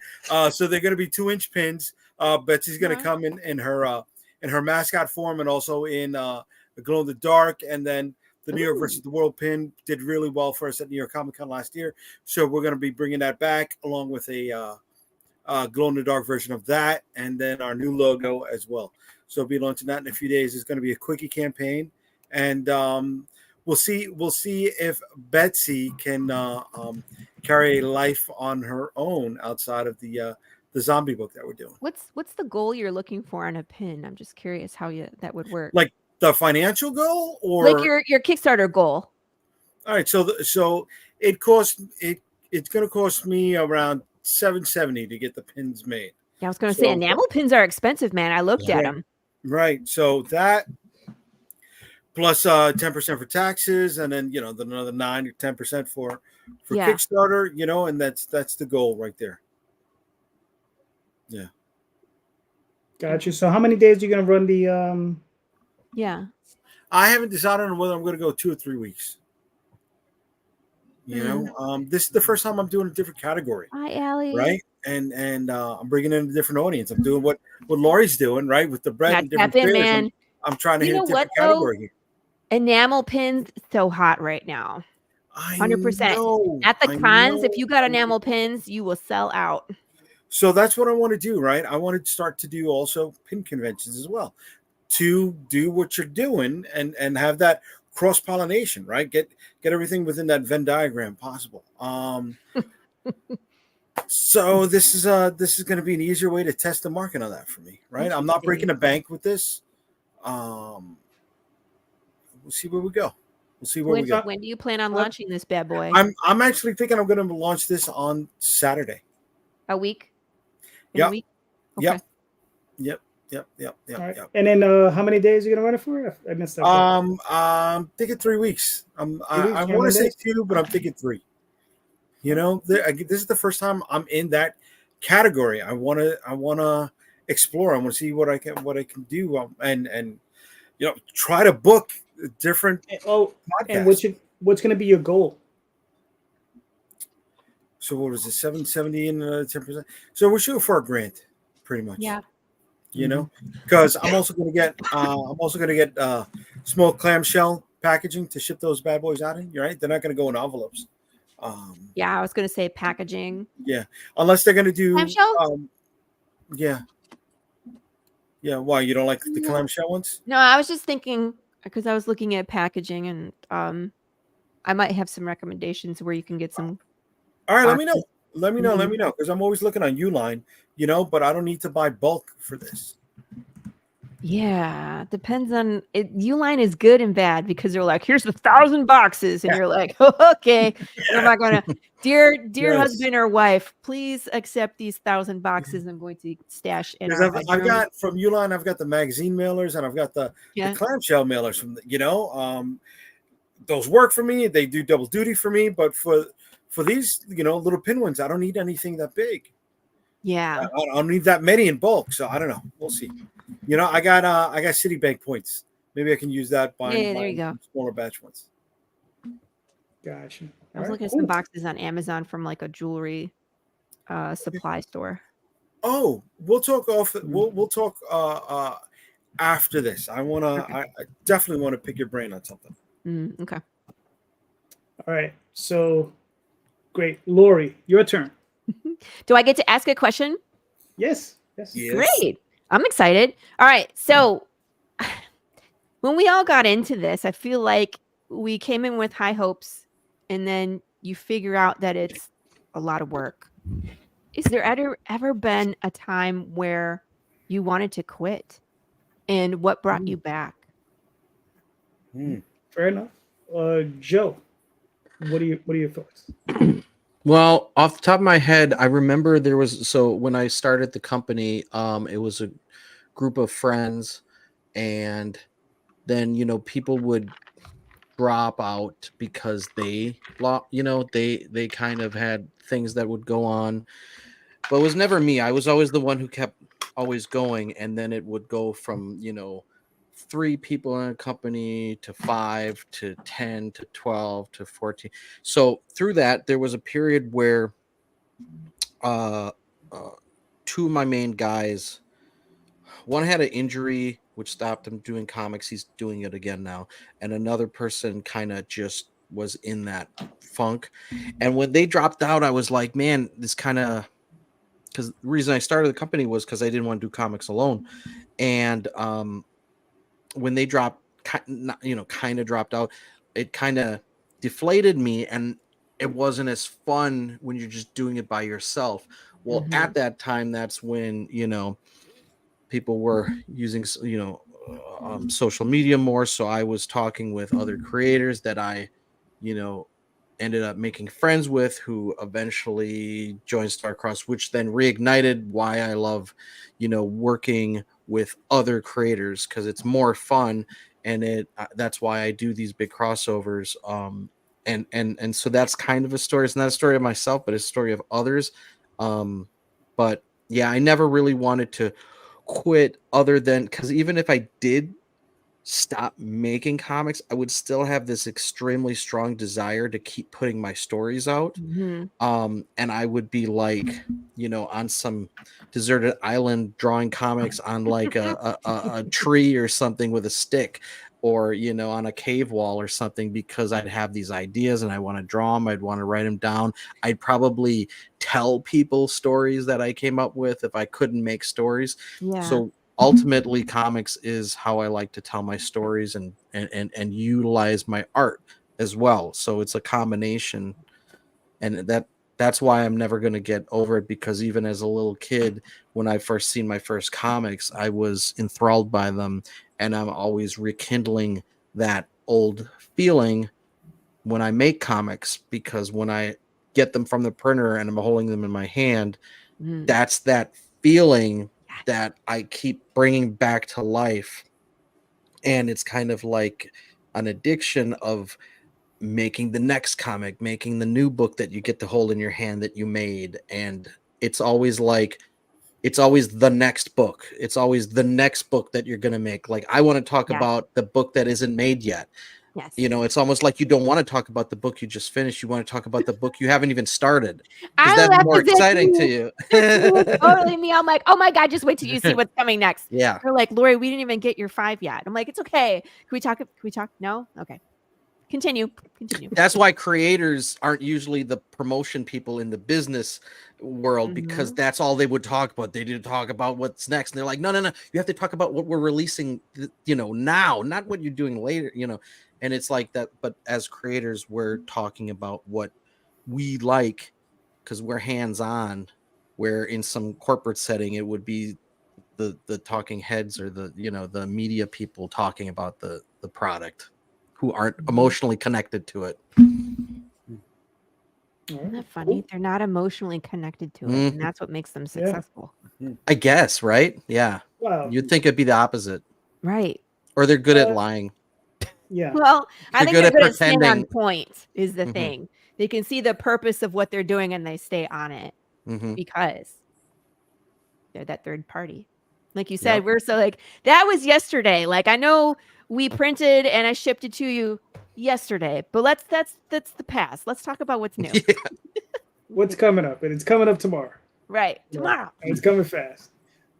So they're going to be 2-inch pins. Betsy's going to come in her mascot form and also in the glow in the dark. And then the New York versus the World pin did really well for us at New York Comic Con last year. So we're going to be bringing that back along with a glow in the dark version of that, and then our new logo as well. So we'll be launching that in a few days. It's going to be a quickie campaign, and we'll see if Betsy can carry a life on her own outside of the zombie book that we're doing. What's the goal you're looking for on a pin? I'm just curious how that would work. Like the financial goal, or like your Kickstarter goal. All right, so it's going to cost me around $770 to get the pins made. Yeah, I was going to say enamel pins are expensive, man. I looked at them. Right. So that plus 10% for taxes, and then another 9 or 10% for Kickstarter. And that's the goal right there. Yeah. Gotcha. So how many days are you going to run the? Yeah. I haven't decided on whether I'm going to go 2 or 3 weeks. This is the first time I'm doing a different category. Hi, Allie. Right. And I'm bringing in a different audience. I'm doing what Lori's doing, right, with the bread and different beers. Man. I'm trying to hit a different category here. Enamel pins so hot right now. 100%. At the cons, if you got enamel pins, you will sell out. So that's what I want to do, right? I want to start to do also pin conventions as well, to do what you're doing and have that cross-pollination, right? Get everything within that Venn diagram possible. So this is going to be an easier way to test the market on that for me, right? I'm not breaking the bank with this. We'll see where we go. We'll see where we go. When do you plan on launching this bad boy? I'm actually thinking I'm going to launch this on Saturday. A week? In Yep. a week? Yep. Okay. Yep. All right. And then how many days are you gonna run it for? I missed that. I'm thinking 3 weeks. I 3 weeks, want to 21 say days? 2, but I'm thinking 3. You know, this is the first time I'm in that category. I want to explore. I want to see what I can do, and you know, try to book different Oh, and podcasts. what's gonna be your goal? So what was it, 770 and 10%? So we're shooting for a grant, pretty much. Yeah. You know, because I'm also going to get small clamshell packaging to ship those bad boys out in. You're right; they're not going to go in envelopes. Yeah, I was gonna say packaging. Yeah, unless they're going to do Clamshell? Yeah. Why you don't like the clamshell ones? No, I was just thinking because I was looking at packaging and I might have some recommendations where you can get some. All right, boxes. let me know because I'm always looking on Uline, you know, but I don't need to buy bulk for this. Yeah, depends on it. Uline is good and bad because they're like, here's 1,000 boxes, and you're like, okay, am I gonna, dear Yes. husband or wife, please accept these 1,000 boxes. I'm going to stash in our Because bedroom. I've got from Uline, I've got the magazine mailers and I've got the clamshell mailers from those work for me. They do double duty for me, but for these, you know, little pin ones, I don't need anything that big. Yeah, I don't need that many in bulk, so I don't know. We'll see. You know, I got Citibank points. Maybe I can use that by there you go. smaller batch ones. Gotcha. I was looking at some boxes on Amazon from like a jewelry supply store. Oh, we'll talk off. We'll talk after this. I definitely want to pick your brain on something. Okay. All right. So great, Lori, your turn. Do I get to ask a question? Yes. Great. I'm excited. All right. So when we all got into this, I feel like we came in with high hopes and then you figure out that it's a lot of work. Is there ever been a time where you wanted to quit and what brought you back? Fair enough. Joe, what are your thoughts? Well, off the top of my head, I remember when I started the company, it was a group of friends, and then, you know, people would drop out because they kind of had things that would go on, but it was never me. I was always the one who kept always going, and then it would go from, you know, 3 people in a company to 5 to 10 to 12 to 14. So through that, there was a period where 2 of my main guys, one had an injury which stopped him doing comics. He's doing it again now. And another person kind of just was in that funk. And when they dropped out, I was like, man, this kind of, because the reason I started the company was because I didn't want to do comics alone. And when they dropped, kind of dropped out, it kind of deflated me, and it wasn't as fun when you're just doing it by yourself. Well, at that time, that's when, you know, people were using, you know, social media more. So I was talking with other creators that I, you know, ended up making friends with, who eventually joined Starcross, which then reignited why I love, you know, working with other creators, because it's more fun, and that's why I do these big crossovers. And so that's kind of a story. It's not a story of myself, but a story of others. But yeah, I never really wanted to quit, other than because even if I did stop making comics, I would still have this extremely strong desire to keep putting my stories out. And I would be like, you know, on some deserted island drawing comics on like a tree or something with a stick, or, you know, on a cave wall or something, because I'd have these ideas and I want to draw them. I'd want to write them down. I'd probably tell people stories that I came up with if I couldn't make stories. So ultimately, comics is how I like to tell my stories and utilize my art as well. So it's a combination, and that's why I'm never going to get over it, because even as a little kid, when I first seen my first comics, I was enthralled by them, and I'm always rekindling that old feeling when I make comics, because when I get them from the printer and I'm holding them in my hand, Mm. that's that feeling that I keep bringing back to life. And it's kind of like an addiction of making the next comic, making the new book that you get to hold in your hand that you made. And it's always like, it's always the next book. It's always the next book that you're going to make. Like, I want to talk Yes. about the book that isn't made yet. Yes. You know, it's almost like you don't want to talk about the book you just finished. You want to talk about the book you haven't even started, because I that's laugh more as if exciting to you. it's totally me. I'm like, oh my God, just wait till you see what's coming next. Yeah. They're like, Lori, we didn't even get your 5 yet. I'm like, it's okay. Can we talk? Can we talk? No? Okay. Continue. That's why creators aren't usually the promotion people in the business world, because Mhm. that's all they would talk about. They didn't talk about what's next. And they're like, no, you have to talk about what we're releasing, now, not what you're doing later, and it's like that. But as creators, we're talking about what we like, because we're hands-on, where in some corporate setting it would be the talking heads, or the media people talking about the product, who aren't emotionally connected to it. Isn't that funny? They're not emotionally connected to it, and that's what makes them successful. I guess, right? Yeah. Wow. You'd think it'd be the opposite. Right. Or they're good at lying. Yeah. Well, I They're think good they're at good at staying on pretending. point is the Mhm. thing. They can see the purpose of what they're doing and they stay on it Mhm. because they're that third party. Like you said, Yep. we're so like, that was yesterday. Like, I know we printed and I shipped it to you yesterday, but that's the past. Let's talk about what's new. Yeah. What's coming up? And it's coming up tomorrow. Right. Yeah. Tomorrow. And it's coming fast.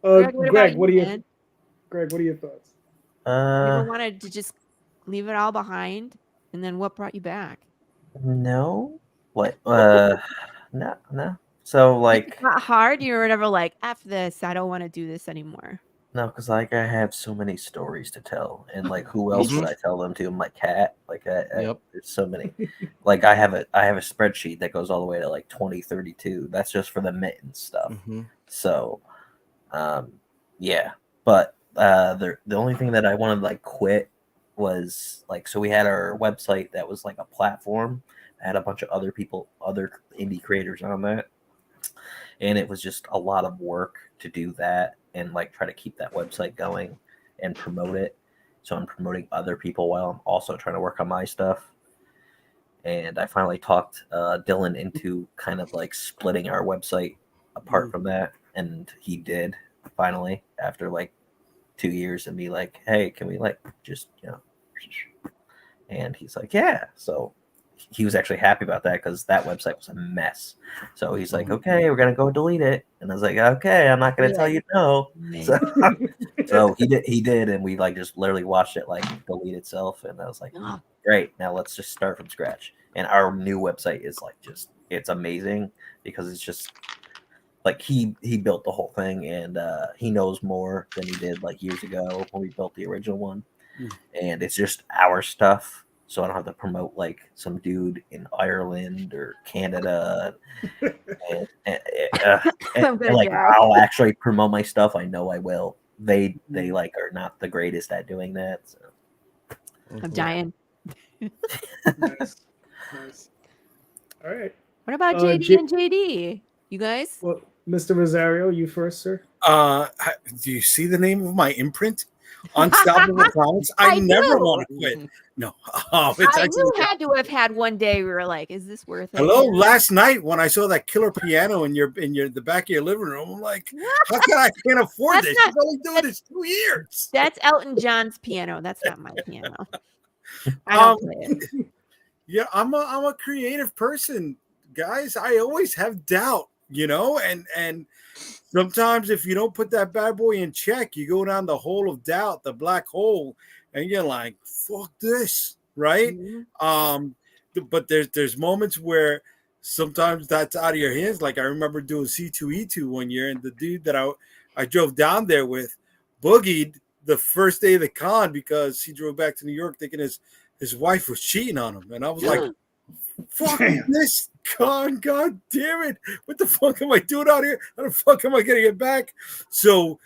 Greg, what Greg, about what are you, your man? thoughts? You ever wanted to just leave it all behind? And then what brought you back? No. What? No. So Like, like, it's not hard. You were never like, F this. I don't want to do this anymore. no, because like I have so many stories to tell, and like who else Mhm. would I tell them to? My cat. Like Yep. there's so many. Like I have a spreadsheet that goes all the way to like 2032. That's just for the mitten stuff. Mhm. So, yeah. But the only thing that I wanted to like quit was like, so we had our website that was like a platform. I had a bunch of other indie creators on that, and it was just a lot of work to do that and like try to keep that website going and promote it. So I'm promoting other people while I'm also trying to work on my stuff. And I finally talked Dylan into kind of like splitting our website apart from that, and he did finally, after like 2 years, and be like, hey, can we like just and he's like, yeah. So he was actually happy about that, because that website was a mess. So he's like, okay, we're gonna go delete it. And I was like, okay, I'm not gonna tell you no. So he did, and we like just literally watched it like delete itself. And I was like, great, now let's just start from scratch. And our new website is like it's amazing, because it's just like he built the whole thing, and he knows more than he did like years ago when we built the original one. And it's just our stuff, so I don't have to promote like some dude in Ireland or Canada. And like, I'll actually promote my stuff. I know I will. They like are not the greatest at doing that. So. I'm dying. Nice. All right. What about JD and JD? You guys? Well, Mr. Rosario, you first, sir. Do you see the name of my imprint? Unstoppable Comics. I never want to quit. No. You had to have had one day we were like, is this worth it? Hello, last night when I saw that killer piano in the back of your living room, I'm like, how can I can't afford this? You've only doing this 2 years. That's Elton John's piano. That's not my piano. I don't play it. Yeah, I'm a creative person, guys. I always have doubt, and sometimes if you don't put that bad boy in check, you go down the hole of doubt, the black hole, and you're like, fuck this, right? Mm-hmm. But there's moments where sometimes that's out of your hands. Like I remember doing C2E2 one year, and the dude that I drove down there with boogied the first day of the con because he drove back to New York thinking his wife was cheating on him. And I was like, fuck this. God damn it. What the fuck am I doing out here? How the fuck am I going to get back? So,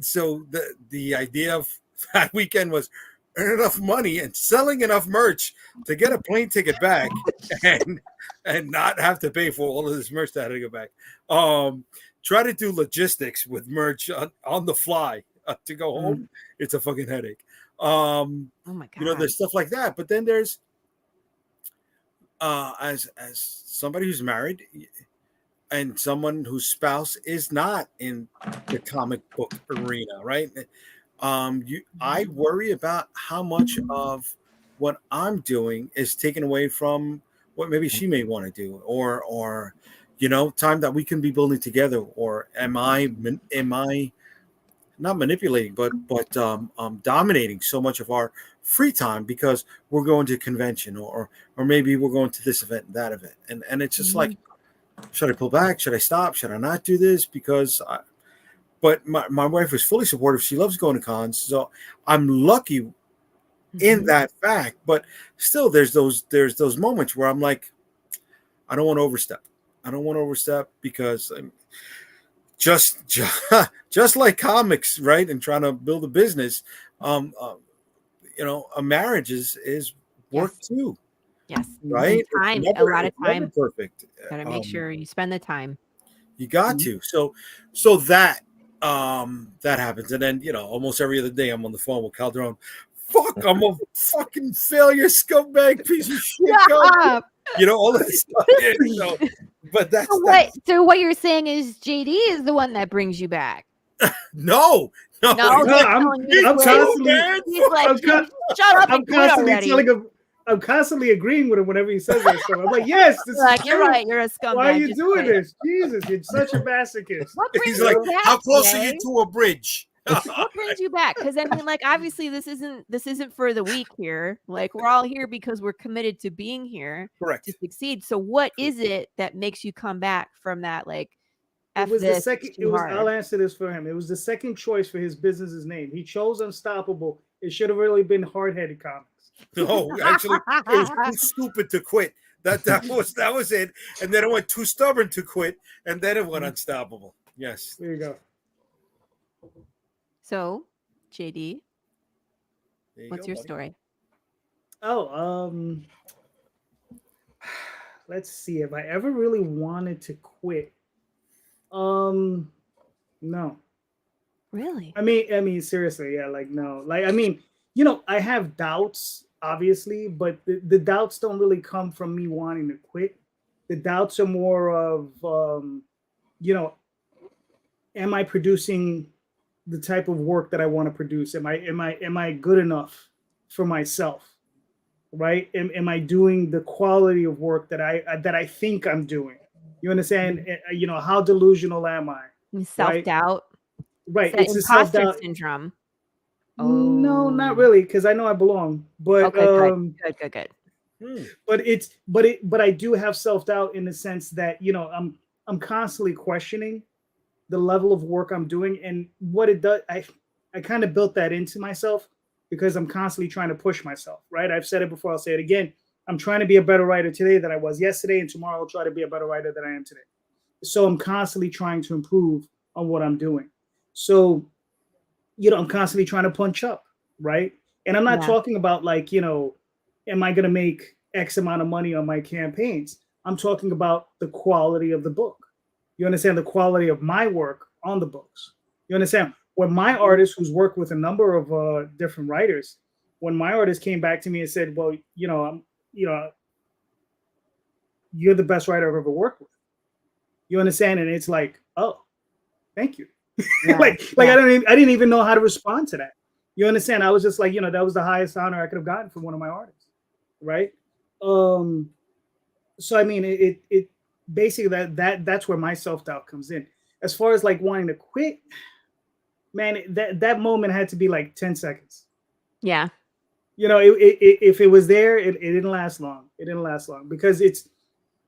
so the idea of that weekend was earn enough money and selling enough merch to get a plane ticket back and not have to pay for all of this merch that I had to go back. Try to do logistics with merch on the fly to go home. It's a fucking headache. Oh my God. There's stuff like that. But then there's, as somebody who's married and someone whose spouse is not in the comic book arena, right? I worry about how much of what I'm doing is taken away from what maybe she may want to do, or time that we can be building together, or am I not manipulating, but dominating so much of our free time because we're going to a convention, or maybe we're going to this event and that event, and it's just like, should I pull back? Should I stop? Should I not do this? But my wife is fully supportive. She loves going to cons, so I'm lucky in that fact. But still, there's those moments where I'm like, I don't want to overstep. I don't want to overstep because just like comics, right? And trying to build a business, a marriage is work too. Yes. Right. Time, a lot of time. Perfect. Gotta make sure you spend the time. You got to. So that happens, and then almost every other day I'm on the phone with Calderon. Fuck, I'm a fucking failure, scumbag, piece of shit. All that stuff. But that's so what you're saying is JD is the one that brings you back. No. I'm constantly. He's like, shut up and quit already. I'm constantly agreeing with him whenever he says that stuff. I'm like, yes, this is you're right. You're a scumbag. Why are you doing this? Jesus, you're such a masochist. He's like, how close are you to a bridge? What brings you back? Because I mean, obviously, this isn't for the week here. We're all here because we're committed to being here, correct, to succeed. So, what is it that makes you come back from that? It was the second. I'll answer this for him. It was the second choice for his business's name. He chose Unstoppable. It should have really been Hard-Headed Comics. No, actually, it was too stupid to quit. That was it. And then it went too stubborn to quit, and then it went Unstoppable. Yes. There you go. So, JD, what's your story? Oh, let's see. If I ever really wanted to quit, no. Really? I mean, seriously, yeah. No. I have doubts, obviously, but the doubts don't really come from me wanting to quit. The doubts are more of, am I producing the type of work that I want to produce? Am I good enough for myself? Right? Am I doing the quality of work that I think I'm doing? You understand? How delusional am I? Self-doubt. Right. It's imposter syndrome. Oh. No, not really, because I know I belong. But good. But I do have self-doubt in the sense that I'm constantly questioning the level of work I'm doing and what it does. I kind of built that into myself because I'm constantly trying to push myself. Right? I've said it before. I'll say it again. I'm trying to be a better writer today than I was yesterday, and tomorrow I'll try to be a better writer than I am today. So I'm constantly trying to improve on what I'm doing. So, I'm constantly trying to punch up, right? And I'm not talking about am I going to make X amount of money on my campaigns? I'm talking about the quality of the book. You understand? The quality of my work on the books. You understand? When my artist, who's worked with a number of different writers, when my artist came back to me and said, well, you're the best writer I've ever worked with. You understand? And it's like, oh, thank you. Yeah, I didn't even know how to respond to that. You understand? I was just like, that was the highest honor I could have gotten from one of my artists, right? So I mean, it basically that's where my self-doubt comes in. As far as wanting to quit, man, that moment had to be 10 seconds. Yeah. If it was there, it didn't last long. It didn't last long because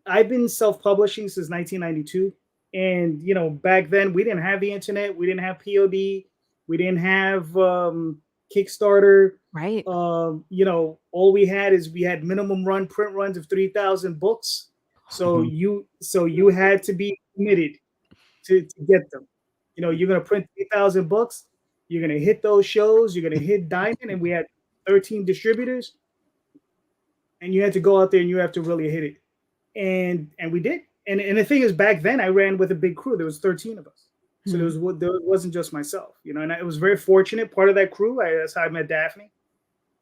I've been self-publishing since 1992. And, back then we didn't have the internet. We didn't have POD. We didn't have Kickstarter. Right. All we had is we had minimum print runs of 3,000 books. So Mhm. you had to be committed to get them. You know, you're gonna print 3,000 books. You're gonna hit those shows. You're gonna hit Diamond, and we had 13 distributors, and you had to go out there and you have to really hit it. And we did. And the thing is, back then I ran with a big crew. There was 13 of us, so Hmm. there wasn't just myself. You know, and I was very fortunate. Part of that crew. That's how I met Daphne.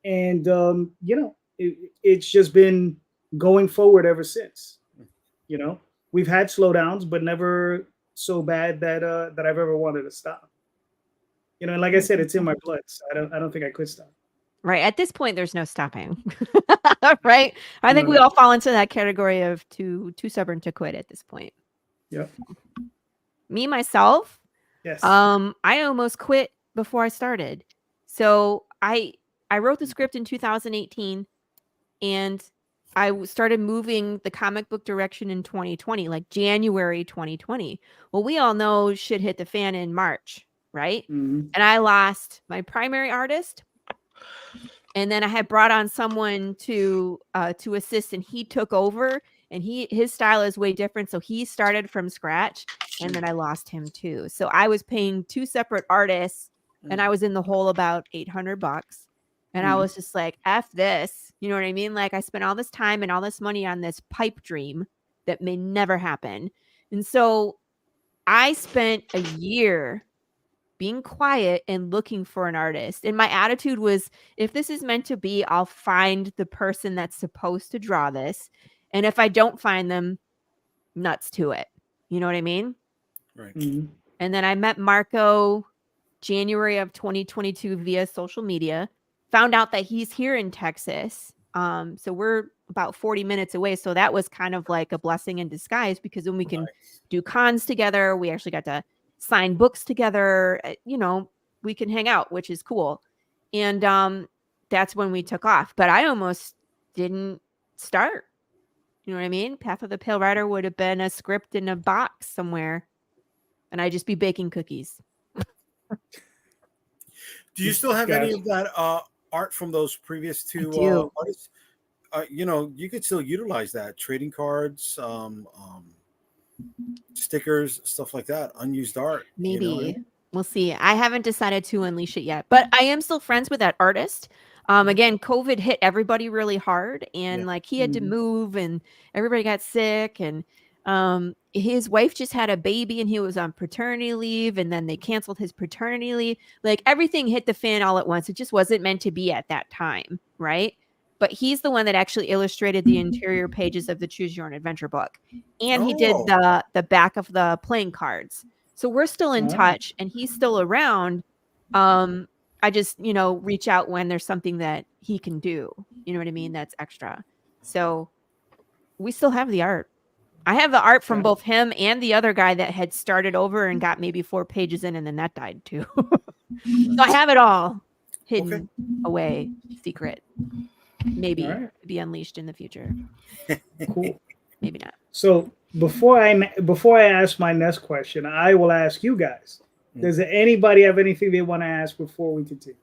And you know, it's just been going forward ever since. You know, we've had slowdowns, but never so bad that I've ever wanted to stop. You know, and like I said, it's in my blood. So I don't think I could stop. Right. At this point, there's no stopping. Right. I think No, we no. all fall into that category of too stubborn to quit at this point. Yep. Me myself, Yes. I almost quit before I started. So I wrote the script in 2018, and I started moving the comic book direction in 2020, like January 2020. Well, we all know shit hit the fan in March, right? Mhm. And I lost my primary artist, and then I had brought on someone to assist, and he took over, and his style is way different, so he started from scratch, and then I lost him too. So I was paying two separate artists, and I was in the hole about $800, and I Mhm. was just like, F this, you know what I mean? Like, I spent all this time and all this money on this pipe dream that may never happen. And so I spent a year being quiet and looking for an artist. And my attitude was, if this is meant to be, I'll find the person that's supposed to draw this. And if I don't find them, nuts to it. You know what I mean? Right. Mhm. And then I met Marco January of 2022 via social media, found out that he's here in Texas. So we're about 40 minutes away. So that was kind of like a blessing in disguise, because then we can Nice. do cons together. We actually got to sign books together. You know, we can hang out, which is cool. And that's when we took off. But I almost didn't start. You know what I mean? Path of the Pale Rider would have been a script in a box somewhere, and I'd just be baking cookies. Do you still have any Gotcha. of that art from those previous I two do. artists? You know, you could still utilize that trading cards, stickers, stuff like that, unused art. You know what I Maybe. mean? We'll see. I haven't decided to unleash it yet, but I am still friends with that artist. Again, COVID hit everybody really hard, Yeah. and like he had to Mhm. move, and everybody got sick, and his wife just had a baby, and he was on paternity leave, and then they canceled his paternity leave. Like everything hit the fan all at once. It just wasn't meant to be at that time, right? But he's the one that actually illustrated the interior pages of the Choose Your Own Adventure book, and he did Oh, the back of the playing cards. So we're still in Wow. touch, and he's still around. I just, reach out when there's something that he can do. You know what I mean? That's extra. So we still have the art. I have the art from Yeah. both him and the other guy that had started over and got maybe 4 pages in, and then that died too. So I have it all okay. hidden away, secret. All Maybe right. to be unleashed in the future. Cool. Maybe not. So before I ask my next question, I will ask you guys. Does anybody have anything they want to ask before we continue?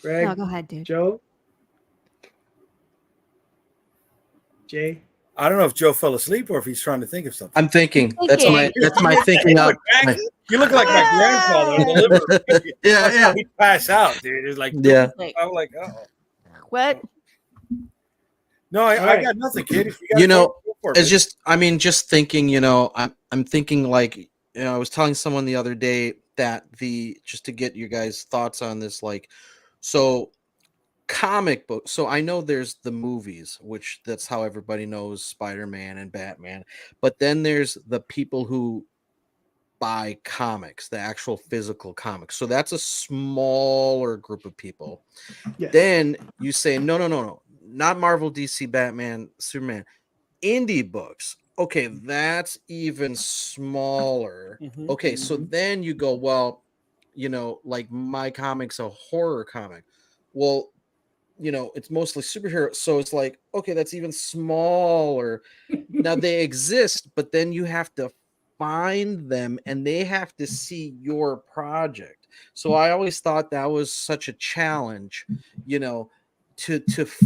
No, Greg, go ahead, dude. Joe, Jay. I don't know if Joe fell asleep or if he's trying to think of something. I'm thinking. That's Thinking. my thinking out. You look like my grandfather in the living room. Yeah, yeah. He pass out, dude. It's like, Yeah. Like, I'm like, oh. what? No, I right. got nothing, kid. If you got You know, something, go for it, it's baby. just thinking, I'm thinking like, I was telling someone the other day that just to get you guys' thoughts on this, like, so comic book. So I know there's the movies, which that's how everybody knows Spider-Man and Batman, but then there's the people who buy comics, the actual physical comics. So that's a smaller group of people. Yes. Then you say, no, not Marvel, DC, Batman, Superman, indie books. Okay, that's even smaller. Mhm. Okay, so then you go, well, like my comic's a horror comic. Well, it's mostly superhero. So it's like, okay, that's even smaller. Now they exist, but then you have to find them and they have to see your project. So I always thought that was such a challenge, to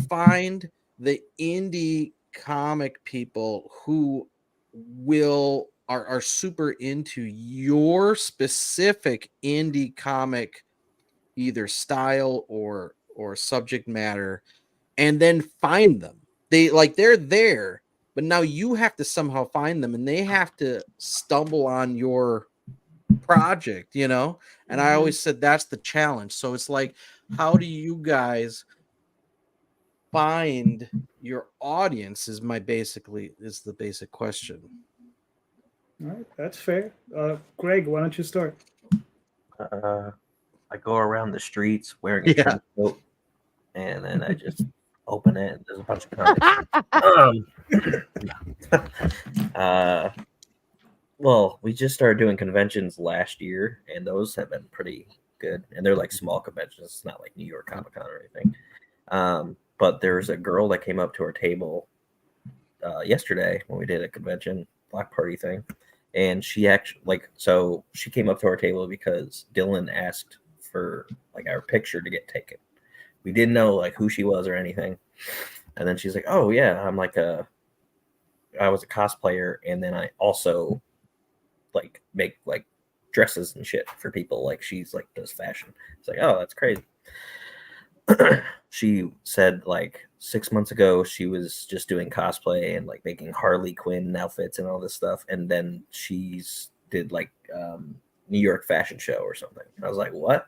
find the indie comic people who are super into your specific indie comic, either style or subject matter, and then find them. They're there, but now you have to somehow find them, and they have to stumble on your project, you know. And I always said that's the challenge. So it's like, how do you guys find your audience is the basic question. All right, that's fair. Greg, why don't you start? I go around the streets wearing a trench coat, and then I just open it, and there's a bunch of comics. Well, we just started doing conventions last year, and those have been pretty good. And they're like small conventions. It's not like New York Comic Con or anything. But there was a girl that came up to our table yesterday when we did a convention block party thing. And she actually she came up to our table because Dylan asked for like our picture to get taken. We didn't know like who she was or anything. And then she's like, "Oh yeah, I was a cosplayer, and then I also like make like dresses and shit for people. Like she's like does fashion." It's like, "Oh, that's crazy." She said like 6 months ago she was just doing cosplay and like making Harley Quinn outfits and all this stuff, and then she's did like New York fashion show or something. And I was like, "What?"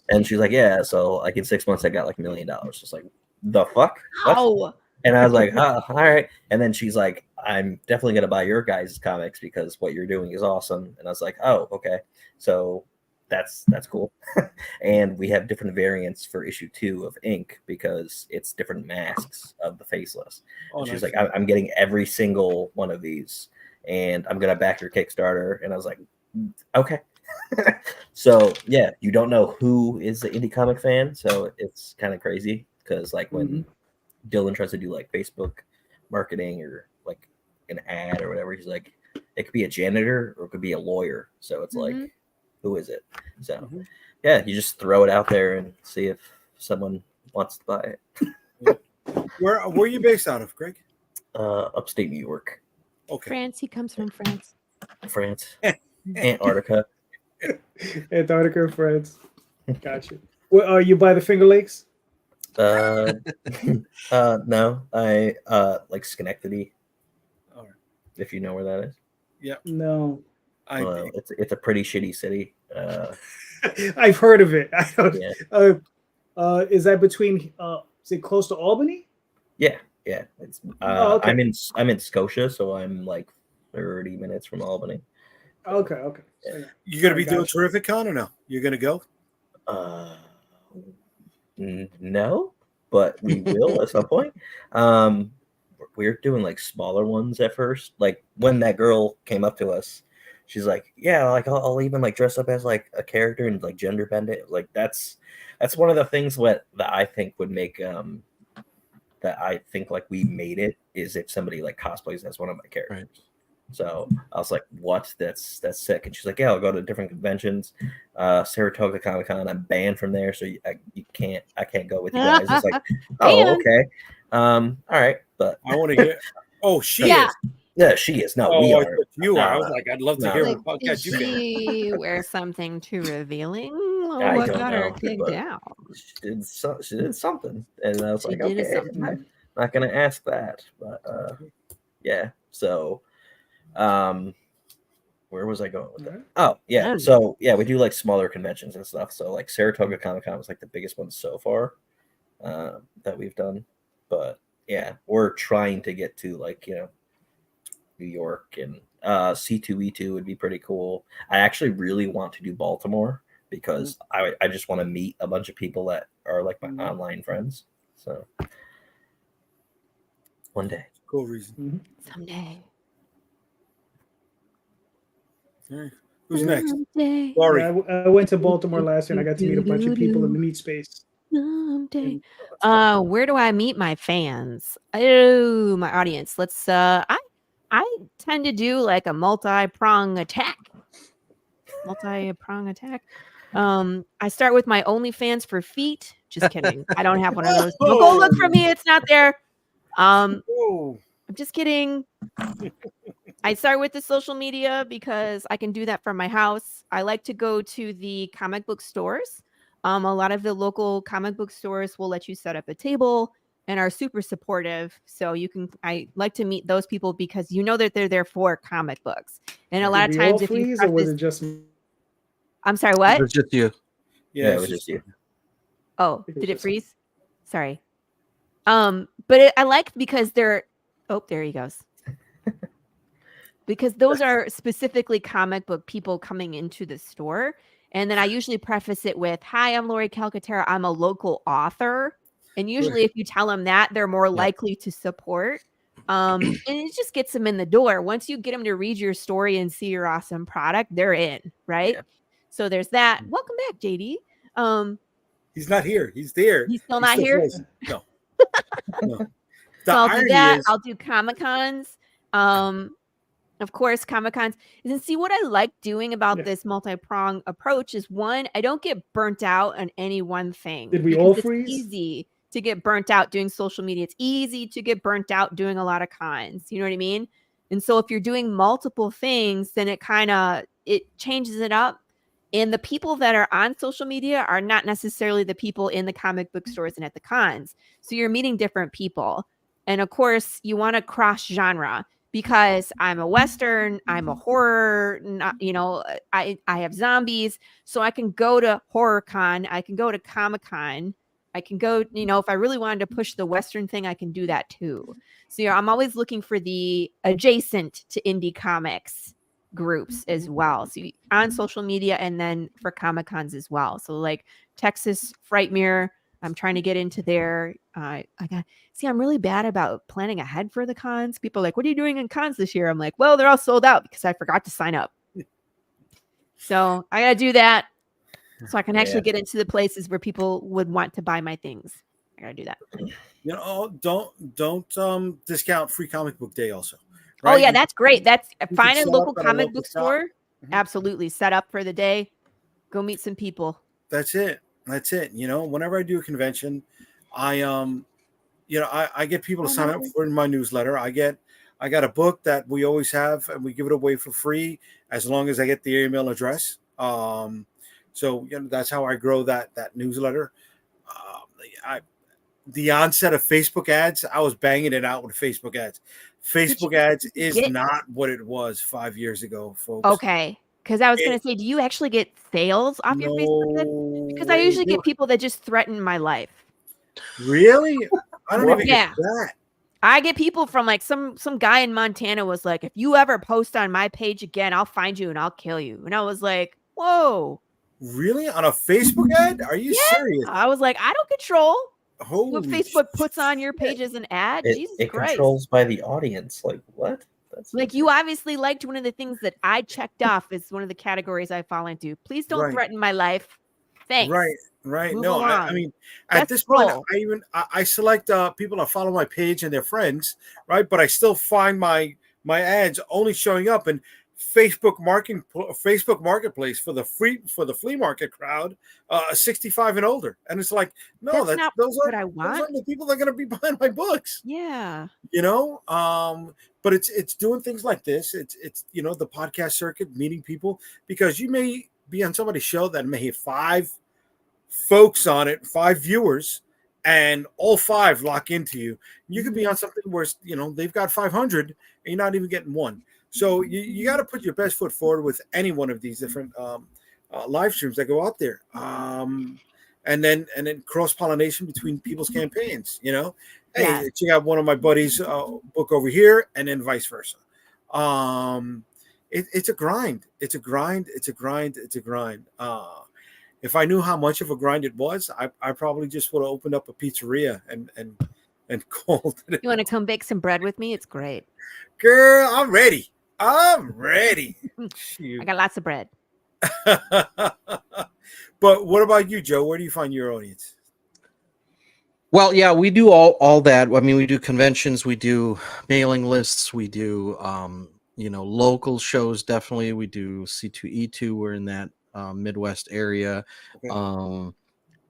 And she's like, "Yeah, so like in 6 months I got like $1 million." Just like, the fuck? What? And I was like, "Oh, all right." And then she's like, "I'm definitely gonna buy your guys' comics because what you're doing is awesome." And I was like, "Oh, okay." So that's cool. And we have different variants for issue 2 of Ink because it's different masks of the faceless. And she's like, "I'm getting every single one of these, and I'm gonna back your Kickstarter." And I was like, "Okay." So yeah, you don't know who is the indie comic fan, so it's kind of crazy because like when Dylan tries to do like Facebook marketing or like an ad or whatever, he's like, it could be a janitor or it could be a lawyer. So it's like, who is it? So yeah, you just throw it out there and see if someone wants to buy it. Where are you based out of, Greg? Upstate New York. Okay. France. He comes from France. France. Antarctica. Antarctica, France. Gotcha. Well, are you by the Finger Lakes? No, I like Schenectady. All right. If you know where that is. Yeah. No. It's a pretty shitty city. I've heard of it. I don't. Yeah. Is that between? Is it close to Albany? Yeah. It's. Okay. I'm in Scotia, so I'm like 30 minutes from Albany. Okay. Yeah. You're gonna be doing Terrific Con or no? You're gonna go? No, but we will at some point. We're doing like smaller ones at first. Like when that girl came up to us, she's like, "Yeah, like I'll even like dress up as like a character and like gender bend it." Like that's one of the things that I think would make that I think like we made it is if somebody like cosplays as one of my characters. Right. So I was like, "What? That's sick." And she's like, "Yeah, I'll go to different conventions. Saratoga Comic Con, I'm banned from there, so I can't go with you guys." It's like, "Oh, okay, all right." But I want to hear. Oh, she is. Yeah, she is. No, we are. You are. I was like, I'd love to hear like, what did she wear something too revealing? What got her kicked out? She did something, and I was like, "Okay, I'm not gonna ask that." But yeah. So. Where was I going with that? Oh, yeah. So yeah, we do like smaller conventions and stuff. So like Saratoga Comic Con was like the biggest one so far that we've done. But yeah, we're trying to get to like, New York, and C2E2 would be pretty cool. I actually really want to do Baltimore because I just want to meet a bunch of people that are like my online friends. So one day. Cool reason. Someday. All right. Who's next? Sorry. Yeah, I went to Baltimore last year and I got to meet a bunch of people in the meat space. Someday. Where do I meet my fans? Oh, my audience. Let's I tend to do like a multi-prong attack. I start with my OnlyFans for feet. Just kidding. I don't have one of those. Go look for me. It's not there. Whoa. I'm just kidding. I start with the social media because I can do that from my house. I like to go to the comic book stores. A lot of the local comic book stores will let you set up a table and are super supportive. So I like to meet those people because you know that they're there for comic books. And a Right. lot Did of we times all if you freeze, or was preface, it just me? I'm sorry, It what? was just you. Yeah, it it's was just you. Oh, It was did it just- freeze? Sorry. But I like because they're oh, there he goes. Because those are specifically comic book people coming into the store. And then I usually preface it with, "Hi, I'm Lori Calcaterra. I'm a local author." And usually if you tell them that, they're more likely to support. And it just gets them in the door. Once you get them to read your story and see your awesome product, they're in, right? Yeah. So there's that. Welcome back, JD. He's not here. He's there. He's still He's not still here? frozen. No. No. The So I'll do irony that. is, I'll do Comic-Cons. Of course, Comic-Cons. And see what I like doing about Yeah. this multi-prong approach is one, I don't get burnt out on any one thing. Did we because all it's freeze? easy to get burnt out doing social media. It's easy to get burnt out doing a lot of cons. You know what I mean? And so if you're doing multiple things, then it changes it up. And the people that are on social media are not necessarily the people in the comic book stores and at the cons. So you're meeting different people. And of course, you want to cross genre because I'm a Western, I'm a horror, I have zombies. So I can go to HorrorCon, I can go to Comic-Con, I can go, if I really wanted to push the Western thing, I can do that too. So I'm always looking for the adjacent to indie comics groups as well. So on social media and then for Comic-Cons as well. So like Texas Frightmare, I'm trying to get into there. I'm really bad about planning ahead for the cons. People are like, "What are you doing in cons this year?" I'm like, "Well, they're all sold out because I forgot to sign up." So I got to do that so I can actually get into the places where people would want to buy my things. I got to do that. don't discount Free Comic Book Day also. Oh Right? yeah, that's great. That's you find can a set local up at a comic local book shop. store. Mhm. Absolutely, set up for the day. Go meet some people. That's it. Whenever I do a convention, I I get people to sign up for my newsletter. I got a book that we always have, and we give it away for free as long as I get the email address. So that's how I grow that newsletter. The onset of Facebook ads, I was banging it out with Facebook ads. Facebook ads is not what it was 5 years ago, folks. Okay. Because I was going to say, do you actually get sales off your Facebook ads? Because I usually get people that just threaten my life. Really? I don't even Yeah. get that. I get people from like some guy in Montana was like, "If you ever post on my page again, I'll find you and I'll kill you." And I was like, "Whoa." Really? On a Facebook ad? Are you serious? I was like, "I don't control what Holy Facebook puts on your page as an ad." Jesus It Christ. controls by the audience. Like what? That's Like you obviously liked one of the things that I checked off as one of the categories I fall into. Please don't threaten my life. Thanks. Right. Move No, I along. mean, at That's this point, cool. I select people that follow my page and their friends, right? But I still find my ads only showing up in Facebook Marketplace for the flea market crowd, 65 and older. And it's like, no, That's not those what I aren't want. the people that are going to be buying my books. Yeah. But it's doing things like this. It's the podcast circuit, meeting people, because you may be on somebody's show that may have 5 folks on it, 5 viewers, and all 5 lock into you. You could be on something where they've got 500 and you're not even getting one. So you got to put your best foot forward with any one of these different live streams that go out there, and then cross pollination between people's campaigns. Hey, check out one of my buddies' book over here, and then vice versa. It's a grind. It's a grind. If I knew how much of a grind it was, I probably just would have opened up a pizzeria and called it. You want to come bake some bread with me? It's great. Girl, I'm ready. Shoot. I got lots of bread. But what about you, Joe? Where do you find your audience? Well, yeah, we do all that. I mean, we do conventions, we do mailing lists, we do local shows. Definitely, we do C2E2. We're in that Midwest area. Okay.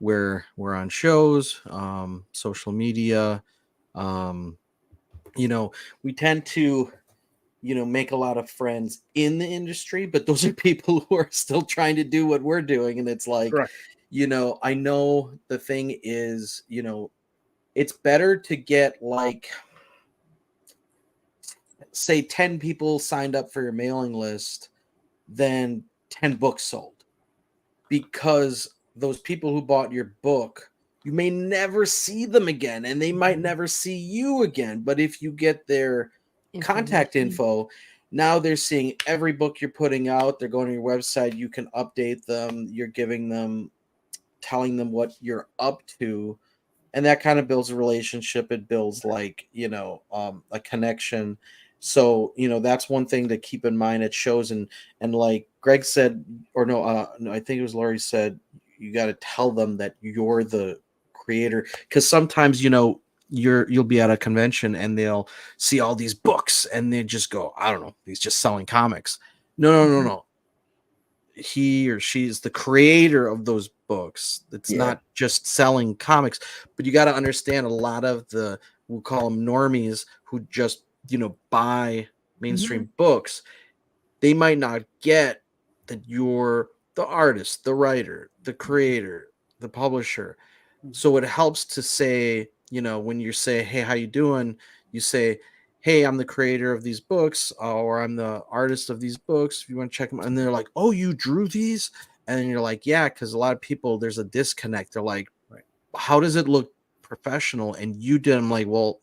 Where we're on shows, social media. we tend to, make a lot of friends in the industry, but those are people who are still trying to do what we're doing. And it's like, Correct. I know the thing is, it's better to get like, say 10 people signed up for your mailing list than 10 books sold, because those people who bought your book, you may never see them again and they might never see you again. But if you get their contact info, now they're seeing every book you're putting out. They're going to your website. You can update them. You're giving them, telling them what you're up to. And that kind of builds a relationship. It builds like, a connection. So, that's one thing to keep in mind. It shows. And like Greg said, or no, I think it was Laurie said, you got to tell them that you're the creator. Because sometimes, you'll be at a convention and they'll see all these books and they just go, I don't know, he's just selling comics. No. He or she's the creator of those books. It's not just selling comics, but you got to understand a lot of we'll call them normies who just, buy mainstream books. They might not get that you're the artist, the writer, the creator, the publisher. So it helps to say, when you say, hey, how you doing? You say, hey, I'm the creator of these books, or I'm the artist of these books. If you want to check them out. And they're like, oh, you drew these? And you're like, yeah, because a lot of people, there's a disconnect. They're like, how does it look professional? And you did. I'm like, well,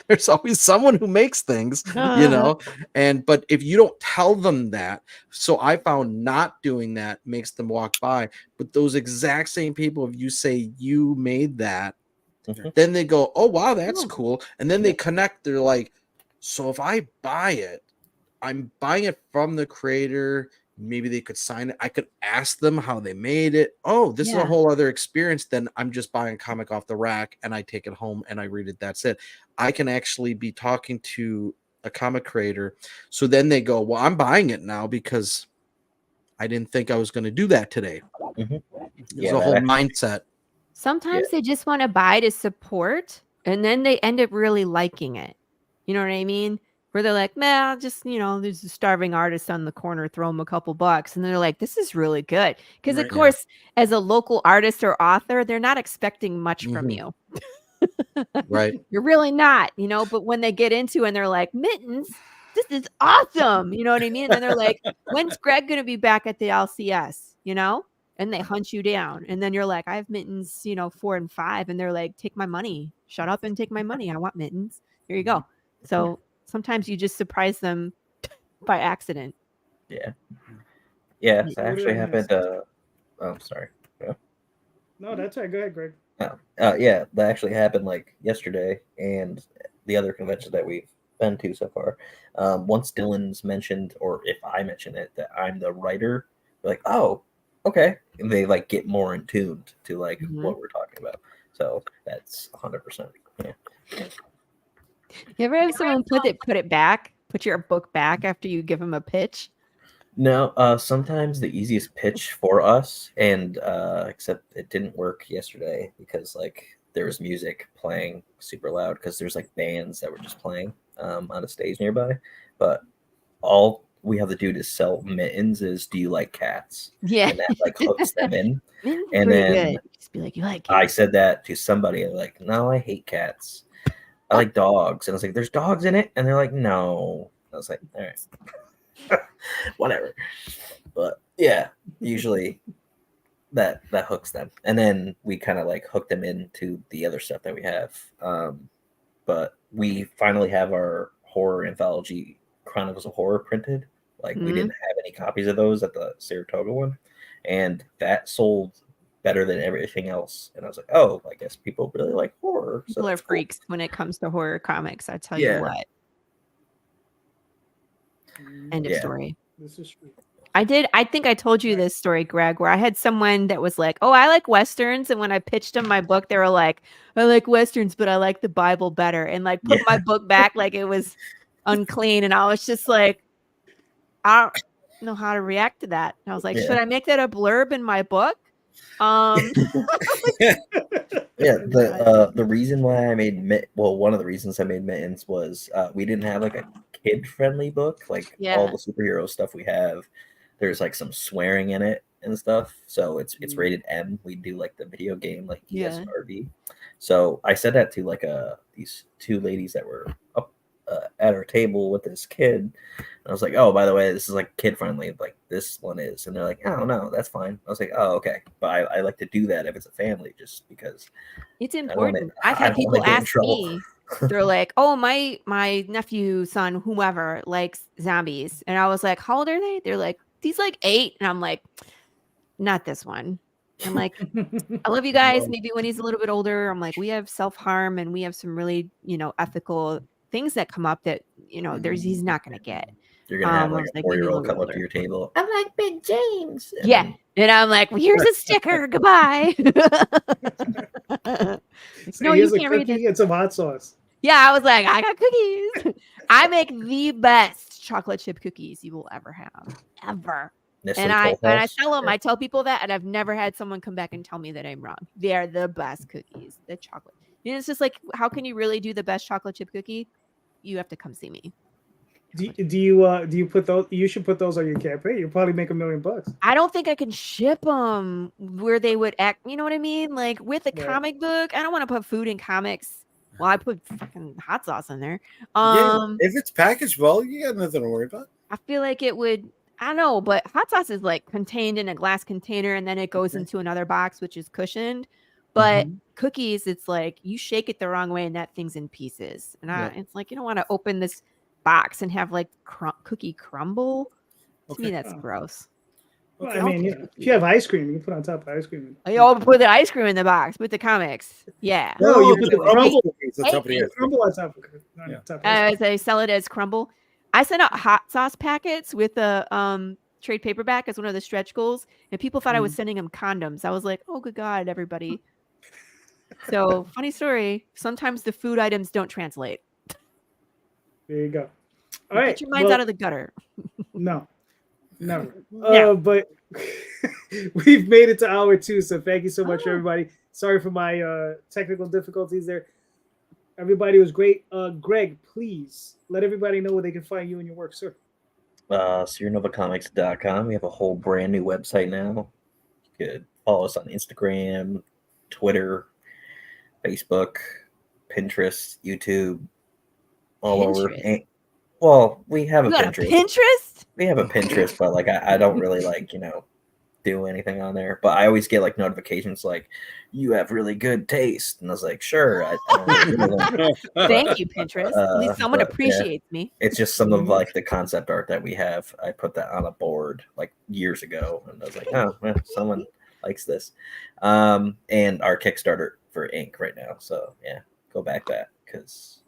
there's always someone who makes things, but if you don't tell them that, so I found not doing that makes them walk by. But those exact same people, if you say you made that, then they go, oh, wow, that's cool. And then they connect. They're like, so if I buy it, I'm buying it from the creator. Maybe they could sign it. I could ask them how they made it. Oh, this is a whole other experience than I'm just buying a comic off the rack and I take it home and I read it. That's it. I can actually be talking to a comic creator. So then they go, well, I'm buying it now because I didn't think I was going to do that today. There's a whole mindset. Sometimes they just want to buy to support, and then they end up really liking it. You know what I mean? Where they're like, man, I'll just, there's a starving artist on the corner, throw him a couple bucks. And they're like, this is really good. Because, of course, as a local artist or author, they're not expecting much from you. Right. You're really not, but when they get into and they're like, Mittens, this is awesome. You know what I mean? And then they're like, when's Greg going to be back at the LCS? And they hunt you down. And then you're like, I have Mittens, 4 and 5. And they're like, take my money. Shut up and take my money. I want Mittens. Here you go. So sometimes you just surprise them by accident. Yeah. Yeah. It actually happened. I'm sorry. Yeah. No, that's right. Go ahead, Greg. Yeah, that actually happened like yesterday and the other convention that we've been to so far. Once Dylan's mentioned, or if I mention it, that I'm the writer, they're like, oh, okay. And they like get more in tune to like what we're talking about. So that's 100%. Yeah. You ever have someone put it back, put your book back after you give them a pitch? No, sometimes the easiest pitch for us, and except it didn't work yesterday because like there was music playing super loud because there's like bands that were just playing on a stage nearby. But all we have to do to sell Mittens is, do you like cats? Yeah. And that like hooks them in. Mittens And then good. Just be like, you like I cats? said that to somebody, and they're like, no, I hate cats. I like dogs. And I was like, there's dogs in it? And they're like, no. I was like, all right. Whatever. But yeah, usually that hooks them. And then we kind of like hook them into the other stuff that we have. But we finally have our horror anthology Chronicles of Horror printed. Like we didn't have any copies of those at the Saratoga one. And that sold better than everything else. And I was like, oh, I guess people really like horror. So People are freaks when it comes to horror comics. I tell you what. End of story. This is true. I think I told you this story, Greg, where I had someone that was like, oh, I like Westerns. And when I pitched them my book, they were like, I like Westerns, but I like the Bible better. And like put my book back like it was unclean. And I was just like, I don't know how to react to that. And I was like, should I make that a blurb in my book? Yeah, the reason why I made one of the reasons I made mittens was we didn't have like a kid friendly book. Like all Yeah. the superhero stuff we have, there's like some swearing in it and stuff. So it's rated M. We do like the video game like Yeah. ESRB. So I said that to like these two ladies that were up at our table with this kid. I was like, oh, by the way, this is like kid friendly. Like this one is. And they're like, oh, no, that's fine. I was like, oh, okay. But I like to do that if it's a family just because It's I don't wanna- important. I've I had don't wanna people get in ask trouble. me, they're like, oh, my nephew, son, whomever likes zombies. And I was like, how old are they? They're like, he's like 8. And I'm like, not this one. I'm like, I love you guys. Well, Maybe when he's a little bit older, I'm like, we have self-harm and we have some really, ethical things that come up that, he's not going to get.'re going to have I like was a like, maybe a 4-year-old little come up to older. your table. I'm like Big James. And Yeah. then- And I'm like, well, here's a sticker. Goodbye. So No, here's you a can't read cookie this. and some hot sauce. Yeah, I was like, I got cookies. I make the best chocolate chip cookies you will ever have. Ever. Nestle And I Toll House. tell them, Yeah. I tell people that, and I've never had someone come back and tell me that I'm wrong. They are the best cookies. The chocolate. It's just like, how can you really do the best chocolate chip cookie? You have to come see me. Do you put those? You should put those on your campaign. You'll probably make $1 million. I don't think I can ship them where they would act. You know what I mean? Like with a Right. comic book, I don't want to put food in comics. Well, I put fucking hot sauce in there. Yeah, if it's packaged well, you got nothing to worry about. I feel like it would. I don't know, but hot sauce is like contained in a glass container and then it goes into another box, which is cushioned. But cookies, it's like you shake it the wrong way and that thing's in pieces. And it's like you don't want to open this box and have like cookie crumble. To me, that's gross. Well, I mean, if you have ice cream, you can put on top of ice cream. Oh, put the ice cream in the box with the comics. Yeah. No, you put the crumble crumble. cookies on top of the ice cream. Crumble on top of it. On top of ice cream. They sell it as crumble. I sent out hot sauce packets with a trade paperback as one of the stretch goals, and people thought I was sending them condoms. I was like, oh, good God, everybody. So, funny story. Sometimes the food items don't translate. There you go. All right. Get your minds out of the gutter. No. Never. No. But we've made it to hour 2, so thank you so much, everybody. Sorry for my technical difficulties there. Everybody was great. Greg, please let everybody know where they can find you and your work, sir. SierraNovaComics.com. We have a whole brand new website now. You could follow us on Instagram, Twitter, Facebook, Pinterest, YouTube, all over. And, well, we have a Pinterest. We have a Pinterest, but like I don't really like, do anything on there. But I always get like notifications like, you have really good taste. And I was like, sure. I Thank you, Pinterest. At least someone appreciates me. It's just some of like the concept art that we have. I put that on a board like years ago. And I was like, oh, well, someone likes this. And our Kickstarter for ink right now. So yeah, go back that because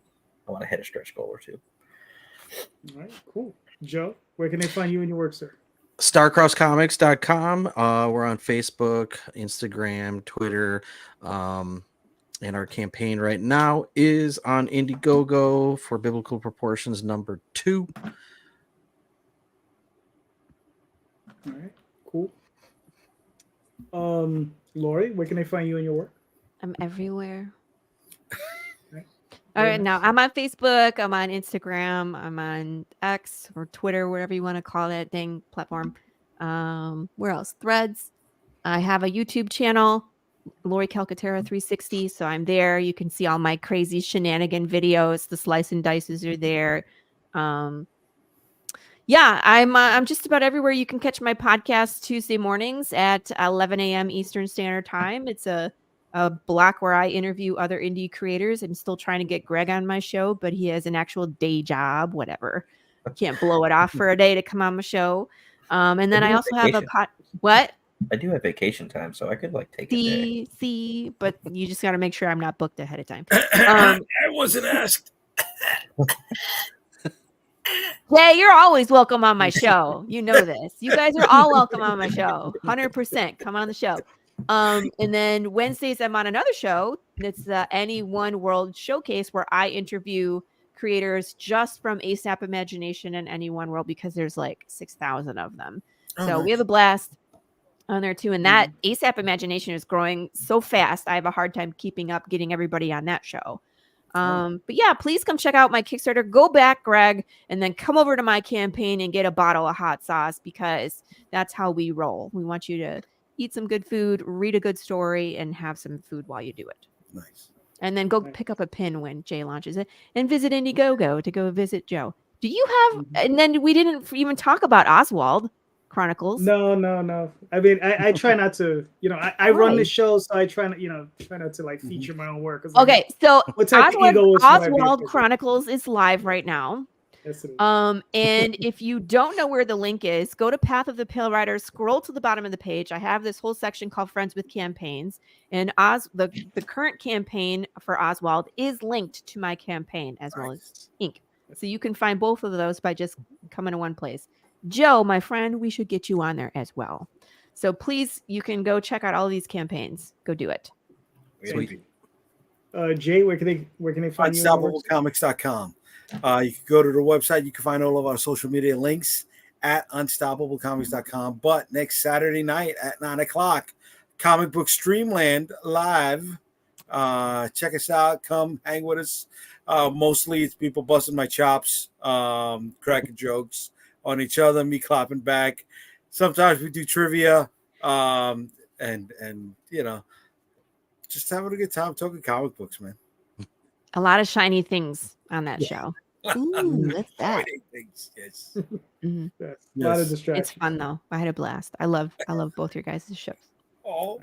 I want to hit a stretch goal or 2. All right, cool. Joe, where can they find you and your work, sir? StarCrossComics.com. We're on Facebook, Instagram, Twitter, and our campaign right now is on Indiegogo for Biblical Proportions number 2. All right, cool. Lori, where can they find you and your work? I'm everywhere. All right, now I'm on Facebook, I'm on Instagram, I'm on X or Twitter, whatever you want to call that dang platform. Where else? Threads. I have a YouTube channel, Lori Calcaterra 360. So I'm there. You can see all my crazy shenanigan videos. The slice and dices are there. Yeah, I'm just about everywhere. You can catch my podcast Tuesday mornings at 11 a.m. Eastern Standard Time. It's a block where I interview other indie creators. I'm still trying to get Greg on my show, but he has an actual day job, whatever. Can't blow it off for a day to come on my show. And then I also have a what? I do have vacation time, so I could like take a day. But you just got to make sure I'm not booked ahead of time. I wasn't asked. Yeah, you're always welcome on my show. You know this. You guys are all welcome on my show. 100%. Come on the show. And then Wednesdays I'm on another show. It's the Any One World Showcase where I interview creators just from ASAP Imagination and Any One World because there's like 6,000 of them. So we have a blast. on there too. And that ASAP Imagination is growing so fast. I have a hard time keeping up, getting everybody on that show. But yeah, please come check out my Kickstarter. Go back, Greg, and then come over to my campaign and get a bottle of hot sauce, because that's how we roll. We want you to eat some good food, read a good story, and have some food while you do it. Nice. And then go pick up a pin when Jay launches it, and visit Indiegogo to go visit Joe. Do you have, and then we didn't even talk about Oswald Chronicles. No. I mean, I try not to, I run Why? this show, so I try not to like feature my own work. 'Cause, Okay, so what type of ego is Oswald Chronicles is live right now. Yes, it is. And if you don't know where the link is, go to Path of the Pale Rider, scroll to the bottom of the page. I have this whole section called Friends with Campaigns, and the current campaign for Oswald is linked to my campaign as well as Ink. So you can find both of those by just coming to one place. Joe, my friend, we should get you on there as well. So please, you can go check out all these campaigns. Go do it. Sweet. Jay, where can they find you? UnstoppableComics.com. You can go to the website. You can find all of our social media links at UnstoppableComics.com. But next Saturday night at 9:00, Comic Book Streamland live. Check us out. Come hang with us. Mostly it's people busting my chops, cracking jokes on each other, me clapping back. Sometimes we do trivia, and just having a good time talking comic books, man. A lot of shiny things on that show. Ooh, what's that? Things, yes. Mm-hmm. A lot of distractions. It's fun though. I had a blast. I love both your guys' shows. Oh,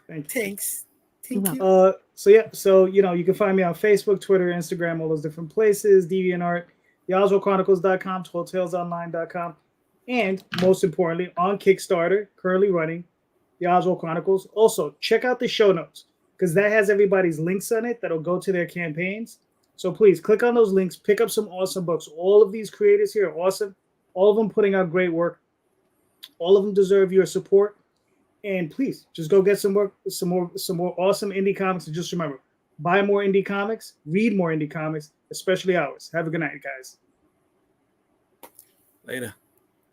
thanks. Thank you. So you can find me on Facebook, Twitter, Instagram, all those different places, DeviantArt, TheOswaldChronicles.com, TallTalesOnline.com, and most importantly, on Kickstarter, currently running The Oswald Chronicles. Also, check out the show notes, because that has everybody's links on it that'll go to their campaigns. So please click on those links, pick up some awesome books. All of these creators here are awesome. All of them putting out great work. All of them deserve your support. And please just go get some more awesome indie comics. And just remember, buy more indie comics, read more indie comics, especially ours. Have a good night, guys. Later.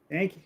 Thank you.